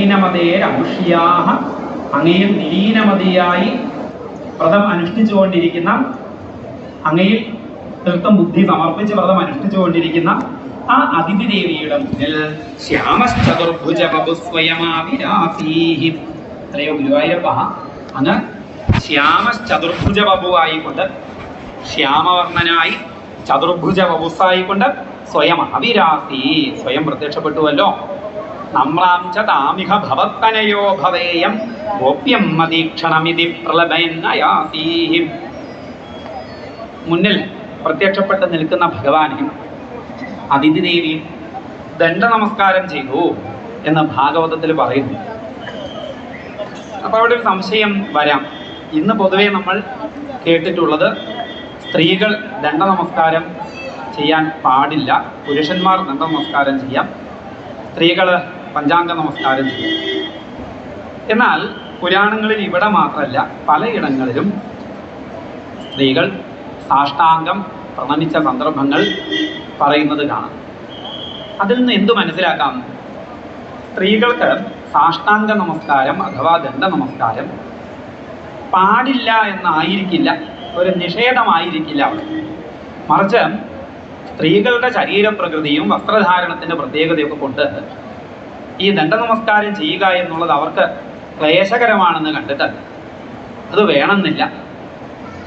നിലീനമതേരമുഷ്യാഹ അങ്ങയിൽ നിലീനമതിയായി വ്രതം അനുഷ്ഠിച്ചുകൊണ്ടിരിക്കുന്ന, അങ്ങയിൽ തീർത്ഥം ബുദ്ധി സമർപ്പിച്ച് വ്രതം അനുഷ്ഠിച്ചുകൊണ്ടിരിക്കുന്ന ആ അതിഥി ദേവിയുടെ മുന്നിൽ ശ്യാമശ്ചതുർഭുജ ബഭുസ്വയമാവിരാസീഹി. അല്ലയോ ഗുരുവായൂരപ്പ, അങ്ങ് ശ്യാമശ്ചതുർഭുജ ബഭുവായിക്കൊണ്ട്, ശ്യാമവർണ്ണനായി ചതുർഭുജ ബഭുസായിക്കൊണ്ട് സ്വയം അവിരാസി, സ്വയം പ്രത്യക്ഷപ്പെട്ടുവല്ലോ. നമ്രാം ച താമിഹ ഭവത്തനയോ ഭവേയം ഗോപ്യം മതീക്ഷണമിതി പ്രലഭയന്നയാസീഹി. മുന്നിൽ പ്രത്യക്ഷപ്പെട്ട് നിൽക്കുന്ന ഭഗവാനെയും അതിഥി ദേവിയും ദണ്ഡ നമസ്കാരം ചെയ്തു എന്ന് ഭാഗവതത്തിൽ പറയുന്നു. അപ്പോൾ അവിടെ ഒരു സംശയം വരാം. ഇന്ന് പൊതുവെ നമ്മൾ കേട്ടിട്ടുള്ളത് സ്ത്രീകൾ ദണ്ഡ നമസ്കാരം ചെയ്യാൻ പാടില്ല, പുരുഷന്മാർ ദണ്ഡ നമസ്കാരം ചെയ്യാം, സ്ത്രീകൾ പഞ്ചാംഗ നമസ്കാരം ചെയ്യും. എന്നാൽ പുരാണങ്ങളിൽ ഇവിടെ മാത്രമല്ല, പലയിടങ്ങളിലും സ്ത്രീകൾ സാഷ്ടാംഗം പ്രണമിച്ച സന്ദർഭങ്ങൾ പറയുന്നത് കാണാം. അതിൽ നിന്ന് എന്തു മനസ്സിലാക്കാം? സ്ത്രീകൾക്ക് സാഷ്ടാംഗ നമസ്കാരം അഥവാ ദണ്ഡ നമസ്കാരം പാടില്ല എന്നായിരിക്കില്ല, ഒരു നിഷേധമായിരിക്കില്ല അവിടെ. മറിച്ച് സ്ത്രീകളുടെ ശരീരപ്രകൃതിയും വസ്ത്രധാരണത്തിൻ്റെ പ്രത്യേകതയൊക്കെ കൊണ്ട് ഈ ദണ്ഡ നമസ്കാരം ചെയ്യുക എന്നുള്ളത് അവർക്ക് ക്ലേശകരമാണെന്ന് കണ്ടിട്ട് അത് വേണമെന്നില്ല,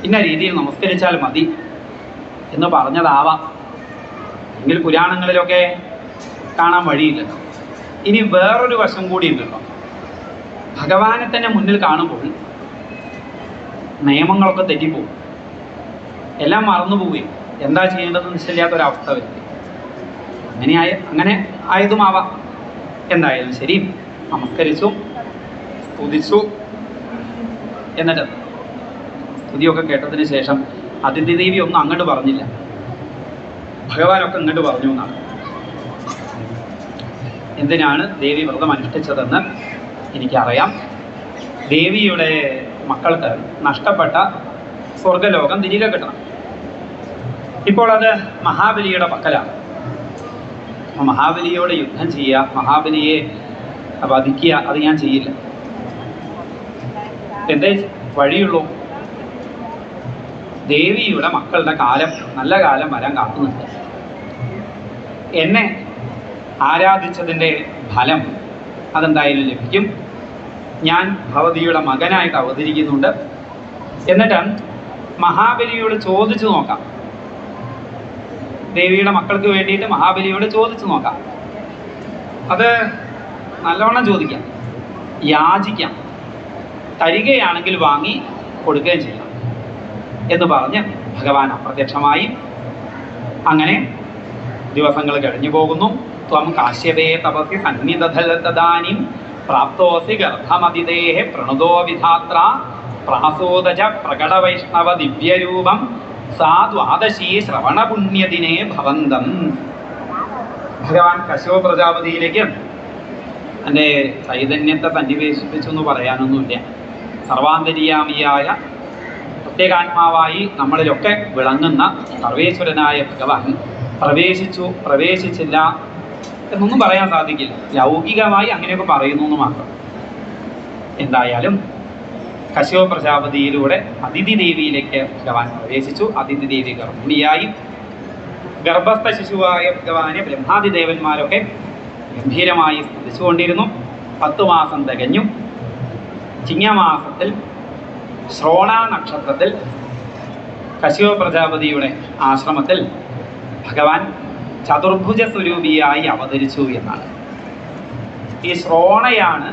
ഇന്ന രീതിയിൽ നമസ്കരിച്ചാൽ മതി എന്ന് പറഞ്ഞതാവാം. എങ്കിൽ പുരാണങ്ങളിലൊക്കെ കാണാൻ വഴിയില്ലല്ലോ. ഇനി വേറൊരു വശം കൂടി ഉണ്ടല്ലോ. ഭഗവാനെ തന്നെ മുന്നിൽ കാണുമ്പോൾ നിയമങ്ങളൊക്കെ തെറ്റിപ്പോവും, എല്ലാം മറന്നുപോവുകയും എന്താ ചെയ്യേണ്ടതെന്ന് നിശ്ചയില്ലാത്തൊരവസ്ഥ വരും. അങ്ങനെ ആയതുമാവാം. എന്തായാലും ശരി, നമസ്കരിച്ചു, സ്തുതിച്ചു. എന്നിട്ട് സ്തുതിയൊക്കെ കേട്ടതിന് ശേഷം അതിഥി ദേവി ഒന്നും അങ്ങോട്ട് പറഞ്ഞില്ല, ഭഗവാനൊക്കെ ഇങ്ങോട്ട് പറഞ്ഞു എന്നാണ്. എന്തിനാണ് ദേവി വ്രതം അനുഷ്ഠിച്ചതെന്ന് എനിക്കറിയാം. ദേവിയുടെ മക്കൾക്ക് നഷ്ടപ്പെട്ട സ്വർഗലോകം തിരികെ കിട്ടണം. ഇപ്പോൾ അത് മഹാബലിയുടെ പക്കലാണ്. മഹാബലിയോട് യുദ്ധം ചെയ്യുക, മഹാബലിയെ വധിക്കുക, അത് ഞാൻ ചെയ്യില്ല. എന്തേ വഴിയുള്ളൂ? ദേവിയുടെ മക്കളുടെ കാലം, നല്ല കാലം വരാൻ കാത്തുനിൽക്കുക. എന്നെ ആരാധിച്ചതിൻ്റെ ഫലം അതെന്തായാലും ലഭിക്കും. ഞാൻ ഭഗവതിയുടെ മകനായിട്ട് അവതരിക്കുന്നുണ്ട്. എന്നിട്ട് മഹാബലിയോട് ചോദിച്ചു നോക്കാം, ദേവിയുടെ മക്കൾക്ക് വേണ്ടിയിട്ട് മഹാബലിയോട് ചോദിച്ചു നോക്കാം. അത് നല്ലവണ്ണം ചോദിക്കാം, യാചിക്കാം, തരികയാണെങ്കിൽ വാങ്ങി കൊടുക്കുകയും ചെയ്യാം എന്ന് പറഞ്ഞ് ഭഗവാൻ അപ്രത്യക്ഷമായി. അങ്ങനെ ദിവസങ്ങൾ കഴിഞ്ഞു പോകുന്നു. ത്വം കാശ്യപേ തപസി സന്നിധതദാനിം പ്രാപ്തോസി ഗർഭമതിദേഹേ പ്രണുതോ വിധാത്ര പ്രാസോദജ പ്രകടവൈഷ്ണവ ദിവ്യരൂപം സാ ദ്വാദശീ ശ്രവണപുണ്യദിനേ ഭവന്തം. ഭഗവാൻ കശ്യപ പ്രജാപതിയിലേക്ക് എൻ്റെ ചൈതന്യത്തെ സന്നിവേശിപ്പിച്ചു എന്ന് പറയാനൊന്നുമില്ല. സർവാന്തര്യാമിയായ പ്രത്യേകാത്മാവായി നമ്മളിലൊക്കെ വിളങ്ങുന്ന സർവേശ്വരനായ ഭഗവാൻ പ്രവേശിച്ചില്ല എന്നൊന്നും പറയാൻ സാധിക്കില്ല. ലൗകികമായി അങ്ങനെയൊക്കെ പറയുന്നു എന്ന് മാത്രം. എന്തായാലും കശ്യപ പ്രജാപതിയിലൂടെ അതിഥി ദേവിയിലേക്ക് ഭഗവാൻ പ്രവേശിച്ചു. അതിഥി ദേവി ഗർഭിണിയായി. ഗർഭസ്ഥ ശിശുവായ ഭഗവാനെ ബ്രഹ്മാദിദേവന്മാരൊക്കെ ഗംഭീരമായി സ്തുതിച്ചുകൊണ്ടിരുന്നു. 10 മാസം തികഞ്ഞു. ചിങ്ങമാസത്തിൽ ശ്രോണ നക്ഷത്രത്തിൽ കശ്യപ പ്രജാപതിയുടെ ആശ്രമത്തിൽ ഭഗവാൻ ചതുർഭുജ സ്വരൂപിയായി അവതരിച്ചു എന്നാണ്. ഈ ശ്രോണയാണ്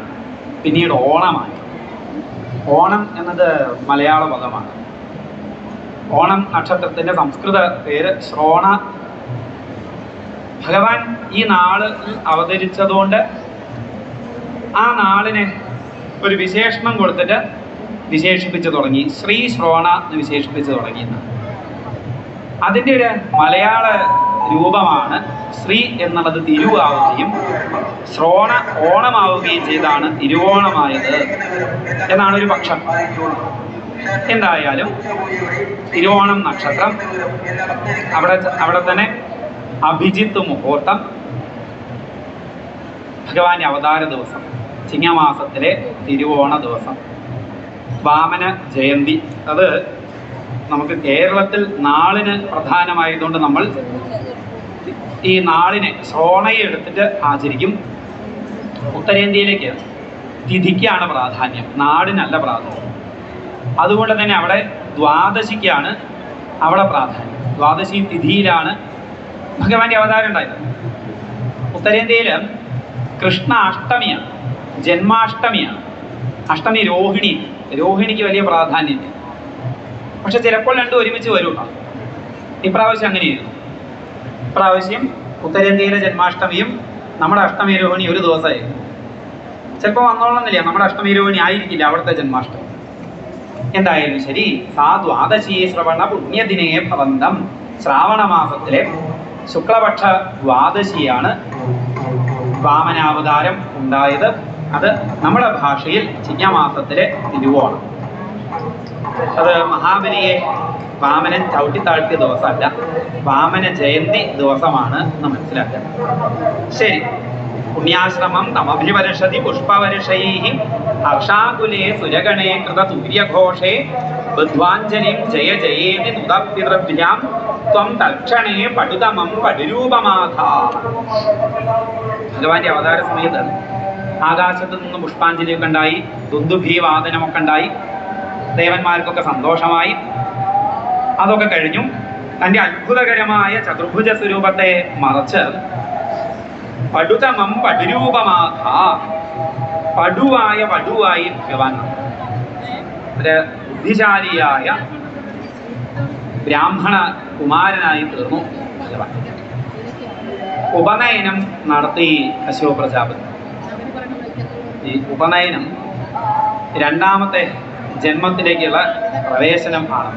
പിന്നീട് ഓണമായി. ഓണം എന്നത് മലയാള പദമാണ്. ഓണം നക്ഷത്രത്തിൻ്റെ സംസ്കൃത പേര് ശ്രോണ. ഭഗവാൻ ഈ നാളിൽ അവതരിച്ചതുകൊണ്ട് ആ നാളിനെ ഒരു വിശേഷണം കൊടുത്തിട്ട് വിശേഷിപ്പിച്ച് തുടങ്ങി. ശ്രീ ശ്രോണ എന്ന് വിശേഷിപ്പിച്ച് തുടങ്ങിയെന്ന്. അതിൻ്റെ ഒരു മലയാള രൂപമാണ് ശ്രീ എന്നുള്ളത് തിരുവാവുകയും ശ്രോണ ഓണമാവുകയും ചെയ്താണ് തിരുവോണമായത് എന്നാണ് ഒരു പക്ഷം. എന്തായാലും തിരുവോണം നക്ഷത്രം, അവിടെ തന്നെ അഭിജിത്ത് മുഹൂർത്തം, ഭഗവാന്റെ അവതാര ദിവസം. ചിങ്ങമാസത്തിലെ തിരുവോണ ദിവസം വാമന ജയന്തി. അത് നമുക്ക് കേരളത്തിൽ നാളിന് പ്രധാനമായതുകൊണ്ട് നമ്മൾ ഈ നാളിനെ ശ്രോണയെ എടുത്തിട്ട് ആചരിക്കും. ഉത്തരേന്ത്യയിലേക്ക് തിഥിക്കാണ് പ്രാധാന്യം, നാടിനല്ല പ്രാധാന്യം. അതുകൊണ്ട് തന്നെ അവിടെ ദ്വാദശിക്കാണ് അവിടെ പ്രാധാന്യം. ദ്വാദശി തിഥിയിലാണ് ഭഗവാന്റെ അവതാരം ഉണ്ടായത്. ഉത്തരേന്ത്യയിൽ കൃഷ്ണ അഷ്ടമിയാണ്, ജന്മാഷ്ടമിയാണ്. അഷ്ടമി രോഹിണി, രോഹിണിക്ക് വലിയ പ്രാധാന്യമില്ല. പക്ഷെ ചിലപ്പോൾ രണ്ടും ഒരുമിച്ച് വരുള്ളൂ. ഇപ്രാവശ്യം അങ്ങനെയായിരുന്നു. ഇപ്രാവശ്യം ഉത്തരേന്ത്യയിലെ ജന്മാഷ്ടമിയും നമ്മുടെ അഷ്ടമി രോഹിണി ഒരു ദിവസമായിരുന്നു. ചിലപ്പോൾ വന്നോളന്നില്ല, നമ്മുടെ അഷ്ടമി രോഹിണി ആയിരിക്കില്ല അവിടുത്തെ ജന്മാഷ്ടമി. എന്തായാലും ശരി, സാ ദ്വാദശി ശ്രവണ പുണ്യദിനേ ഭവന്തം. ശ്രാവണ മാസത്തിലെ ശുക്ലപക്ഷ ദ്വാദശിയാണ് വാമനാവതാരം ഉണ്ടായത്. അത് നമ്മുടെ ഭാഷയിൽ ചിങ്ങമാസത്തിലെ തിരുവോണം. അത് മഹാബലിയെ വാമനൻ ചവിട്ടിത്താഴ്ത്തിയ ദിവസമല്ല, വാമന ജയന്തി ദിവസമാണ് എന്ന് മനസ്സിലാക്കുക. ശരി, പുണ്യാശ്രമം തമഭിവർഷതി പുഷ്പവർഷൈഃ ഹർഷാകുലേ സുരഗണേ കൃത സൂര്യഘോഷേ ബുദ്ധ്വാഞ്ജലിം ജയ ജയേതി നുതപിതൃഭ്യാം ത്വം തൽക്ഷണേ പടുതമം പടുരൂപമാധ. ഭഗവാന്റെ അവതാര സമയത്ത് ആകാശത്ത് നിന്ന് പുഷ്പാഞ്ജലിയൊക്കെ ഉണ്ടായി, ദുന്ദുഭീവാദനമൊക്കെ ഉണ്ടായി, ദേവന്മാർക്കൊക്കെ സന്തോഷമായി. അതൊക്കെ കഴിഞ്ഞു തൻ്റെ അത്ഭുതകരമായ ചതുർഭുജ സ്വരൂപത്തെ മറച്ച് പടുതമം പടുരൂപമാധ, പടുവായി ഭഗവാൻ ഒരു ബുദ്ധിശാലിയായ ബ്രാഹ്മണ കുമാരനായി തീർന്നു ഭഗവാൻ. ഉപനയനം നടത്തി അശോക പ്രജാപതി. ഈ ഉപനയനം രണ്ടാമത്തെ ജന്മത്തിലേക്കുള്ള പ്രവേശനം ആണ്.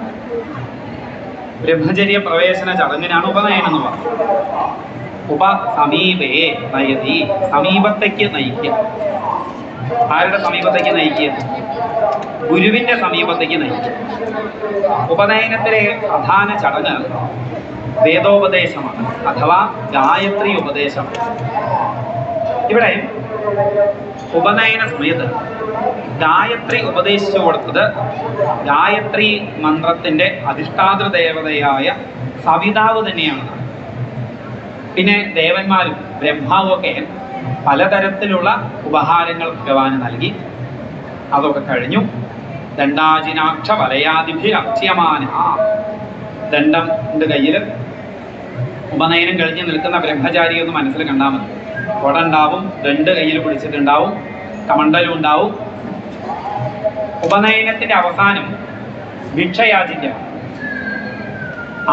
ബ്രഹ്മചര്യ പ്രവേശന ചടങ്ങിനാണ് ഉപനയനം എന്ന് പറയുന്നത്. ഉപസമീപേ നയതി, സമീപത്തേക്ക് നയിക്കുക. ആരുടെ സമീപത്തേക്ക് നയിക്കുക? ഗുരുവിന്റെ സമീപത്തേക്ക് നയിക്കുക. ഉപനയനത്തിലെ പ്രധാന ചടങ്ങ് വേദോപദേശമാണ്, അഥവാ ഗായത്രി ഉപദേശം. ഇവിടെ ഉപനയന സമയത്ത് ഗായത്രി ഉപദേശിച്ചു കൊടുത്തത് ഗായത്രി മന്ത്രത്തിന്റെ അധിഷ്ഠാതൃ ദേവതയായ സവിതാവ് തന്നെയാണ്. പിന്നെ ദേവന്മാരും ബ്രഹ്മാവും ഒക്കെ പലതരത്തിലുള്ള ഉപഹാരങ്ങൾ ഭഗവാന് നൽകി. അതൊക്കെ കഴിഞ്ഞു. ദണ്ഡാജിനാക്ഷ വലയാദിഭിരക്ഷ്യമാന, ദണ്ഡം കയ്യിൽ. ഉപനയനം കഴിഞ്ഞ് നിൽക്കുന്ന ബ്രഹ്മചാരി ഒന്ന് മനസ്സിൽ കണ്ടാൽ മതി. കൊടണ്ടാവും, ദണ്ട് കയ്യിൽ പിടിച്ചിട്ടുണ്ടാവും, കമണ്ടലും ഉണ്ടാവും. ഉപനയനത്തിന്റെ അവസാനം ഭിക്ഷയാചിക്കുക.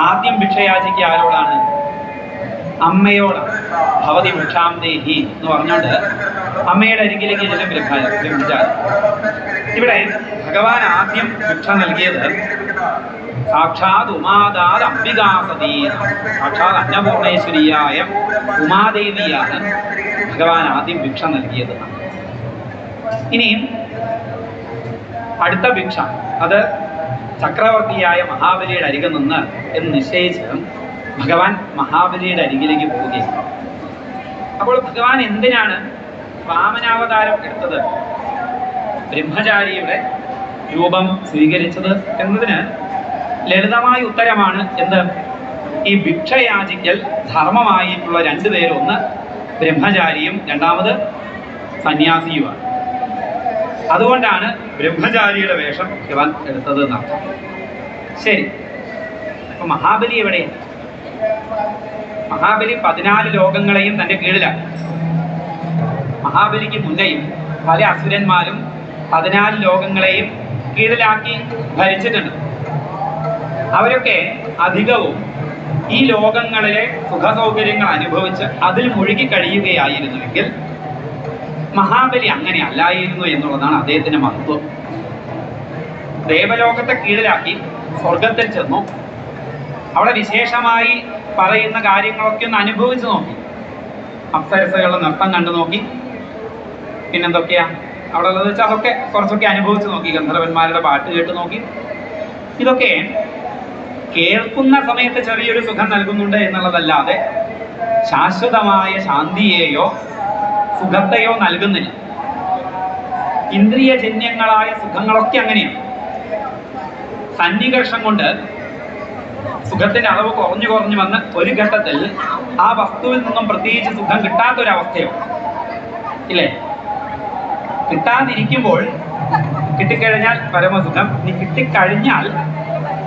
ആദ്യം ഭിക്ഷയാചിക്കുക ആരോടാണ്? അമ്മയോടാണ്. ഭവതി ഭിക്ഷാം ദേഹി എന്ന് പറഞ്ഞുകൊണ്ട് അമ്മയുടെ അരികിലേക്ക് ചെല്ലും ബ്രഹ്മചാരി. ഇവിടെ ഭഗവാൻ ആദ്യം ഭിക്ഷ നൽകിയത് സാക്ഷാത് ഉമാദാത് അംബികാസതി, സാക്ഷാത് അന്നപൂർണേശ്വരിയായ ഉമാദേവിയാണ് ഭഗവാൻ ആദ്യം ഭിക്ഷ നൽകിയത്. ഇനിയും അടുത്ത ഭിക്ഷ അത് ചക്രവർത്തിയായ മഹാബലിയുടെ അരികിൽ നിന്ന് എന്ന് നിശ്ചയിച്ച് ഭഗവാൻ മഹാബലിയുടെ അരികിലേക്ക് പോവുകയാണ്. അപ്പോൾ ഭഗവാൻ എന്തിനാണ് വാമനാവതാരം എടുത്തത്, ബ്രഹ്മചാരിയുടെ രൂപം സ്വീകരിച്ചത് എന്നതിന് ലളിതമായ ഉത്തരമാണ് എന്ത്? ഈ ഭിക്ഷയാചിക്കൽ ധർമ്മമായിട്ടുള്ള രണ്ടുപേരും, ഒന്ന് ബ്രഹ്മചാരിയും രണ്ടാമത് സന്യാസിയുമാണ്. അതുകൊണ്ടാണ് ബ്രഹ്മചാരിയുടെ വേഷം ശിവൻ എടുത്തത് എന്നർത്ഥം. ശരി, അപ്പൊ മഹാബലി എവിടെയാണ്? മഹാബലി 14 ലോകങ്ങളെയും തന്റെ കീഴിലാണ്. മഹാബലിക്ക് മുന്നേയും പല അസുരന്മാരും 14 ലോകങ്ങളെയും കീഴിലാക്കി ഭരിച്ചിട്ടുണ്ട്. അവരൊക്കെ അധികവും ഈ ലോകങ്ങളിലെ സുഖസൗകര്യങ്ങൾ അനുഭവിച്ച് അതിൽ മുഴുകി കഴിയുകയായിരുന്നുവെങ്കിൽ മഹാബലി അങ്ങനെ അല്ലായിരുന്നു എന്നുള്ളതാണ് അദ്ദേഹത്തിന്റെ മഹത്വം. ദേവലോകത്തെ കീഴിലാക്കി സ്വർഗത്തിൽ ചെന്നു. അവിടെ വിശേഷമായി പറയുന്ന കാര്യങ്ങളൊക്കെ ഒന്ന് അനുഭവിച്ചു നോക്കി. അപ്സരസകളുടെ നൃത്തം കണ്ടു നോക്കി. പിന്നെന്തൊക്കെയാ അവിടെ ഉള്ളത് വെച്ചാൽ അതൊക്കെ കുറച്ചൊക്കെ അനുഭവിച്ചു നോക്കി. ഗന്ധർവന്മാരുടെ പാട്ട് കേട്ട് നോക്കി. ഇതൊക്കെ കേൾക്കുന്ന സമയത്ത് ചെറിയൊരു സുഖം നൽകുന്നുണ്ട് എന്നുള്ളതല്ലാതെ ശാശ്വതമായ ശാന്തിയെയോ സുഖത്തെയോ നൽകുന്നില്ല. ഇന്ദ്രിയജന്യങ്ങളായ സുഖങ്ങളൊക്കെ അങ്ങനെയാണ്. സന്നികർഷം കൊണ്ട് സുഖത്തിന്റെ അളവ് കുറഞ്ഞു കുറഞ്ഞു വന്ന് ഒരു ഘട്ടത്തിൽ ആ വസ്തുവിൽ നിന്നും പ്രത്യേകിച്ച് സുഖം കിട്ടാത്തൊരവസ്ഥയാണ്, ഇല്ലേ? കിട്ടാതിരിക്കുമ്പോൾ കിട്ടിക്കഴിഞ്ഞാൽ പരമസുഖം. ഇനി കിട്ടിക്കഴിഞ്ഞാൽ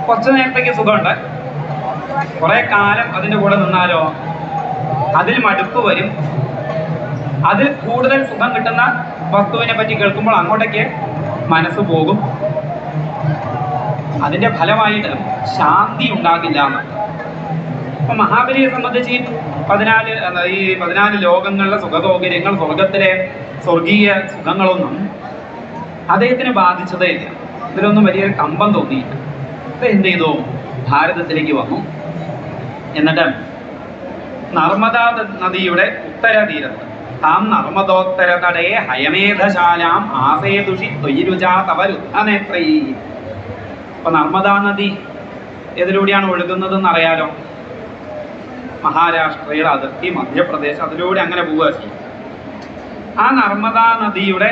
കുറച്ചു നേരത്തേക്ക് സുഖമുണ്ട്, കുറെ കാലം അതിൻ്റെ കൂടെ നിന്നാലോ അതിൽ മടുപ്പ് വരും. അതിൽ കൂടുതൽ സുഖം കിട്ടുന്ന വസ്തുവിനെ പറ്റി കേൾക്കുമ്പോൾ അങ്ങോട്ടേക്ക് മനസ്സ് പോകും. അതിന്റെ ഫലമായിട്ട് ശാന്തി ഉണ്ടാകില്ല എന്ന്. അപ്പൊ മഹാബലിയെ സംബന്ധിച്ച് ഈ 14 ലോകങ്ങളിലെ സുഖസൗകര്യങ്ങൾ, സ്വർഗത്തിലെ സ്വർഗീയ സുഖങ്ങളൊന്നും അദ്ദേഹത്തിന് ബാധിച്ചതേ ഇല്ല. ഇതിലൊന്നും വലിയൊരു കമ്പം തോന്നിയില്ല. അദ്ദേഹം എന്ത് ചെയ്തു? ഭാരതത്തിലേക്ക് വന്നു. എന്നിട്ട് നർമ്മദാ നദിയുടെ ഉത്തരതീരത്ത് താം നർമ്മദോത്തര തടേ ഹയമേധശാലാം ആസേതുഷി ത്വയിരുചാ തവരുദ്ധനേത്രൈ. അപ്പൊ നർമ്മദാ നദി ഏതിലൂടെയാണ് ഒഴുകുന്നതെന്ന് അറിയാലോ. മഹാരാഷ്ട്രയുടെ അതിർത്തി, മധ്യപ്രദേശ്, അതിലൂടെ അങ്ങനെ പോവുക ചെയ്യും. ആ നർമ്മദാ നദിയുടെ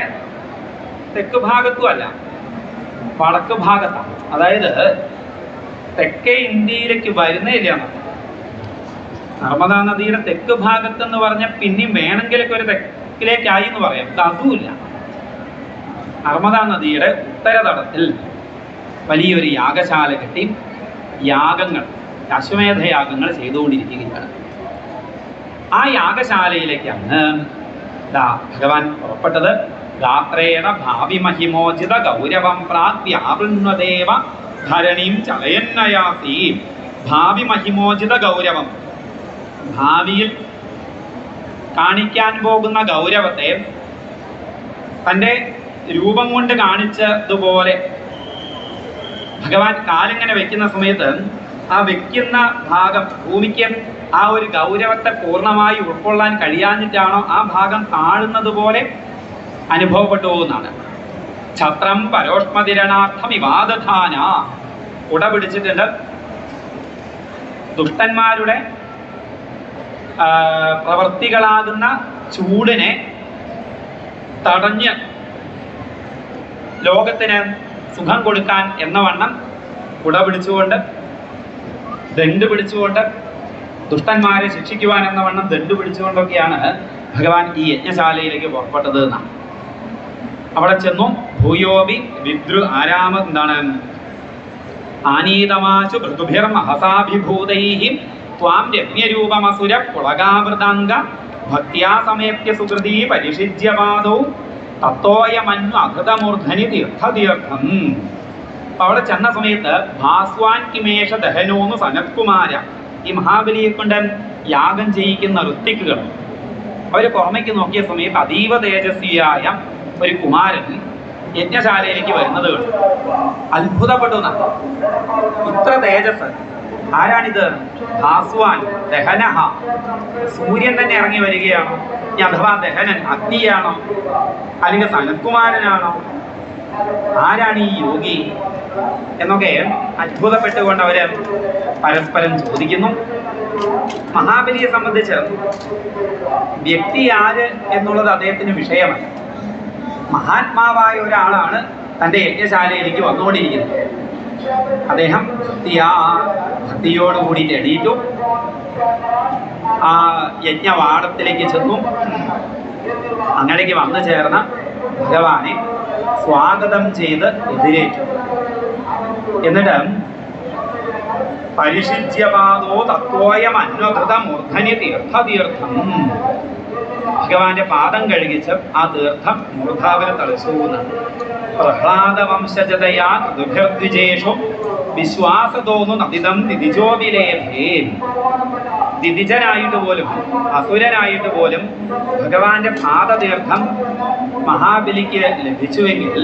തെക്ക് ഭാഗത്തും അല്ല, വടക്ക് ഭാഗത്താണ്. അതായത് തെക്കേ ഇന്ത്യയിലേക്ക് വരുന്നില്ല. നർമ്മദാ നദിയുടെ തെക്ക് ഭാഗത്ത് എന്ന് പറഞ്ഞാൽ പിന്നെയും വേണമെങ്കിലൊക്കെ ഒരു തെക്കിലേക്കായി എന്ന് പറയാം. ഇത് അതുമില്ല. നർമ്മദാ നദിയുടെ ഉത്തരതടത്തിൽ വലിയൊരു യാഗശാല കെട്ടി യാഗങ്ങൾ, അശ്വമേധയാഗങ്ങൾ ചെയ്തുകൊണ്ടിരിക്കുകയാണ്. ആ യാഗശാലയിലേക്കാണ് ഭഗവാൻ പുറപ്പെട്ടത്. ഗാത്രേണ ഭാവി മഹിമോചിത ഗൗരവം പ്രാപ്യാവൃണ്വദേവ ധരണീം ചലയന്നയാസി. ഭാവി മഹിമോചിത ഗൗരവം, ഭാവിയിൽ കാണിക്കാൻ പോകുന്ന ഗൗരവത്തെ തൻ്റെ രൂപം കൊണ്ട് കാണിച്ചതുപോലെ ഭഗവാൻ കാലിങ്ങനെ വെക്കുന്ന സമയത്ത് ആ വെക്കുന്ന ഭാഗം ഭൂമിക്ക് ആ ഒരു ഗൗരവത്തെ പൂർണ്ണമായി ഉൾക്കൊള്ളാൻ കഴിയാഞ്ഞിട്ടാണോ ആ ഭാഗം താഴുന്നത് പോലെ അനുഭവപ്പെട്ടു പോകുന്നതാണ്. ഛത്രം പരോഷ്മതിരണാർത്ഥം വിവാദധാന. കുട പിടിച്ചിട്ടുണ്ട്. ദുഷ്ടന്മാരുടെ പ്രവർത്തികളാകുന്ന ചൂടിനെ തടഞ്ഞ് ലോകത്തിന് സുഖം കൊടുക്കാൻ എന്നവണ്ണം കുട പിടിച്ചുകൊണ്ട്, ദണ്ഡ് പിടിച്ചുകൊണ്ട്, ദുഷ്ടന്മാരെ ശിക്ഷിക്കുവാൻ എന്നവണ്ണം ദണ്ഡ് പിടിച്ചുകൊണ്ടൊക്കെയാണ് ഭഗവാൻ ഈ യജ്ഞശാലയിലേക്ക് പുറപ്പെട്ടത് എന്നാണ്. അവിടെ ചെന്നു. ഭൂയോപി വിദ്രു ആരാമ എന്താണ് ആനീതമാശു ഭൃതുഭിർ മഹസാഭിഭൂതൈഹി ത്വാം രമ്യരൂപമസുര പുളകാവൃതാംഗ ഭക്ത്യാ സമേത്യ സുകൃതി പരിഷിജ്യപാദൗ തത്തോയമന്വ അഘൃതമൂർധനി തീർത്ഥതീർത്ഥം. അപ്പൊ അവിടെ ചെന്ന സമയത്ത് ഭാസ്വാൻ കിമേഷ ദഹനോന്ന് സനത്കുമാര, ഈ മഹാബലിയെ കൊണ്ട് യാഗം ചെയ്യിക്കുന്ന ഋത്തിക്കുകൾ, അവര് പുറമേക്ക് നോക്കിയ സമയത്ത് അതീവ തേജസ്വിയായ ഒരു കുമാരൻ യജ്ഞശാലയിലേക്ക് വരുന്നത് കണ്ടു. അത്ഭുതപ്പെട്ടു. ഇത്ര തേജസ്! ആരാണിത്? ഭാസ്വാൻ ദഹനഹ, സൂര്യൻ തന്നെ ഇറങ്ങി വരികയാണോ? ഇനി അഥവാ ദഹനൻ അഗ്നിയാണോ? അല്ലെങ്കിൽ സനത്കുമാരനാണോ? ആരാണ് ഈ യോഗി എന്നൊക്കെ അത്ഭുതപ്പെട്ടുകൊണ്ട് അവര് പരസ്പരം ചോദിക്കുന്നു. മഹാബലിയെ സംബന്ധിച്ച് വ്യക്തി ആര് എന്നുള്ളത് അദ്ദേഹത്തിന് വിഷയമല്ല. മഹാത്മാവായ ഒരാളാണ് തൻ്റെ യജ്ഞശാലയിലേക്ക് വന്നുകൊണ്ടിരിക്കുന്നത്. അദ്ദേഹം ഭക്തിയോടുകൂടി എണീറ്റു. ആ യജ്ഞവാടത്തിലേക്ക് ചെന്നു. അങ്ങടേക്ക് വന്നു ചേർന്ന ഭഗവാനെ സ്വാഗതം ചെയ്ത് എതിരേറ്റു. എന്നിട്ട് പരിഷിജ്യപാദോ തത്വോയം അന്വകൃത മൂർധനി തീർത്ഥതീർത്ഥം, ഭഗവാന്റെ പാദം കഴുകിച്ച് ആ തീർത്ഥം മൂർധാവിന് തളിച്ചു. പ്രഹ്ലാദ വംശജതയാ ഋതുഭിർദ്വിജേഷു വിശ്വാസതോന്നു നദിതം ദിദിജോവിലേഭേ. ദിദിജനായിട്ട് പോലും, അസുരനായിട്ട് പോലും ഭഗവാന്റെ പാദതീർത്ഥം മഹാബലിക്ക് ലഭിച്ചുവെങ്കിൽ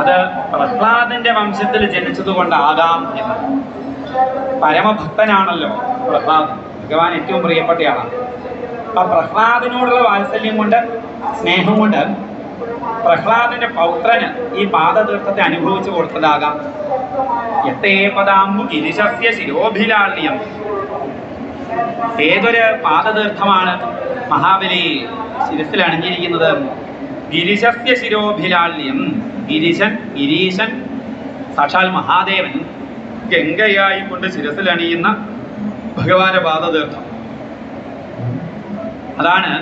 അത് പ്രഹ്ലാദന്റെ വംശത്തിൽ ജനിച്ചതുകൊണ്ടാകാം എന്ന്. പരമഭക്തനാണല്ലോ പ്രഹ്ലാദൻ, ഭഗവാൻ ഏറ്റവും പ്രിയപ്പെട്ടയാളാണ്. അപ്പൊ പ്രഹ്ലാദനോടുള്ള വാത്സല്യം കൊണ്ട്, സ്നേഹം കൊണ്ട് പ്രഹ്ലാദന്റെ പൗത്രന് ഈ പാദതീർത്ഥത്തെ അനുഭവിച്ചു കൊടുത്തതാകാം. യത്തേ പദാംബു ഗിരിശസ്യ ശിരോഭിലാള്യം. ഏതൊരു പാദതീർത്ഥമാണ് മഹാബലി ശിരസിൽ അണിഞ്ഞിരിക്കുന്നത്? ഗിരിശസ്യ ശിരോഭിലാള്യം. ഗിരീശൻ സാക്ഷാൽ മഹാദേവൻ ഗംഗയായി കൊണ്ട് ശിരസിലണിയുന്ന ഭഗവാന്റെ പാദതീർത്ഥം. അതാണ്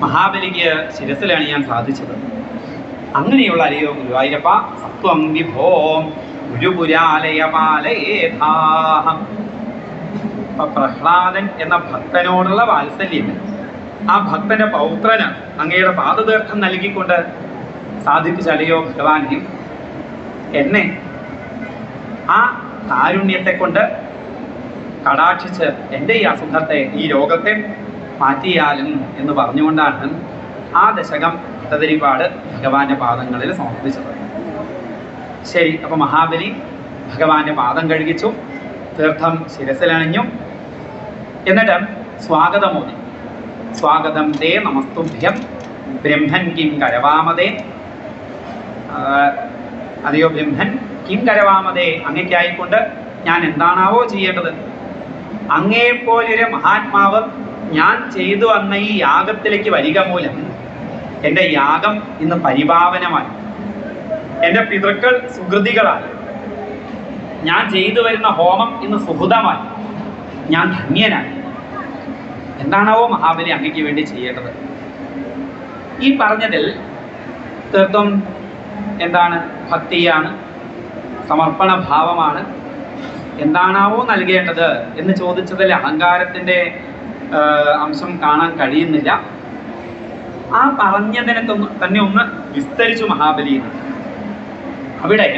മഹാബലിക്ക് ശിരസിലണിയാൻ സാധിച്ചത്. അങ്ങനെയുള്ള അല്ലയോ ഗുരുവായൂരപ്പ, സത്വം വിഭോ ഗുരുപുരാലയപാലയേഥാഹം. പ്രഹ്ലാദൻ എന്ന ഭക്തനോടുള്ള വാത്സല്യം ആ ഭക്തന്റെ പൗത്രന് അങ്ങയുടെ പാദതീർത്ഥം നൽകിക്കൊണ്ട് സാധിപ്പിച്ചല്ലയോ ഭഗവാനെ, എന്നെ ആ കാരുണ്യത്തെ കൊണ്ട് കടാക്ഷിച്ച് എൻ്റെ ഈ അസുഖത്തെ, ഈ രോഗത്തെ മാറ്റിയാലും എന്ന് പറഞ്ഞുകൊണ്ടാണ് ആ ദശകം ഭട്ടതിരിപ്പാട് ഭഗവാന്റെ പാദങ്ങളിൽ സമർപ്പിച്ചത്. ശരി, അപ്പൊ മഹാബലി ഭഗവാന്റെ പാദം കഴുകിച്ചു, തീർത്ഥം ശിരസിലണിഞ്ഞു. എന്നിട്ട് സ്വാഗതമോദി. സ്വാഗതം തേ നമസ്തുഭ്യം ബ്രഹ്മൻ കിം കരവാമതേ. അതെയോ ബ്രഹ്മൻ കിം കരവാമതേ, അങ്ങയ്ക്കായിക്കൊണ്ട് ഞാൻ എന്താണാവോ ചെയ്യേണ്ടത്? അങ്ങയെപ്പോലൊരു മഹാത്മാവ് ഞാൻ ചെയ്തു വന്ന ഈ യാഗത്തിലേക്ക് വരിക മൂലം എൻ്റെ യാഗം ഇന്ന് പരിപാവനമായി, എൻ്റെ പിതൃക്കൾ സുഹൃതികളായി, ഞാൻ ചെയ്തു വരുന്ന ഹോമം ഇന്ന് സുഹൃതമായി, ഞാൻ ധന്യനായി. എന്താണാവോ മഹാബലി അങ്ങയ്ക്ക് വേണ്ടി ചെയ്യേണ്ടത്? ഈ പറഞ്ഞതിൽ തീർത്തും എന്താണ്? ഭക്തിയാണ്, സമർപ്പണ ഭാവമാണ്. എന്താണാവോ നൽകേണ്ടത് എന്ന് ചോദിച്ചതിൽ അഹങ്കാരത്തിൻ്റെ അംശം കാണാൻ കഴിയുന്നില്ല. ആ പറഞ്ഞതിനെ തന്നെ ഒന്ന് വിസ്തരിച്ചു മഹാബലി. അവിടെ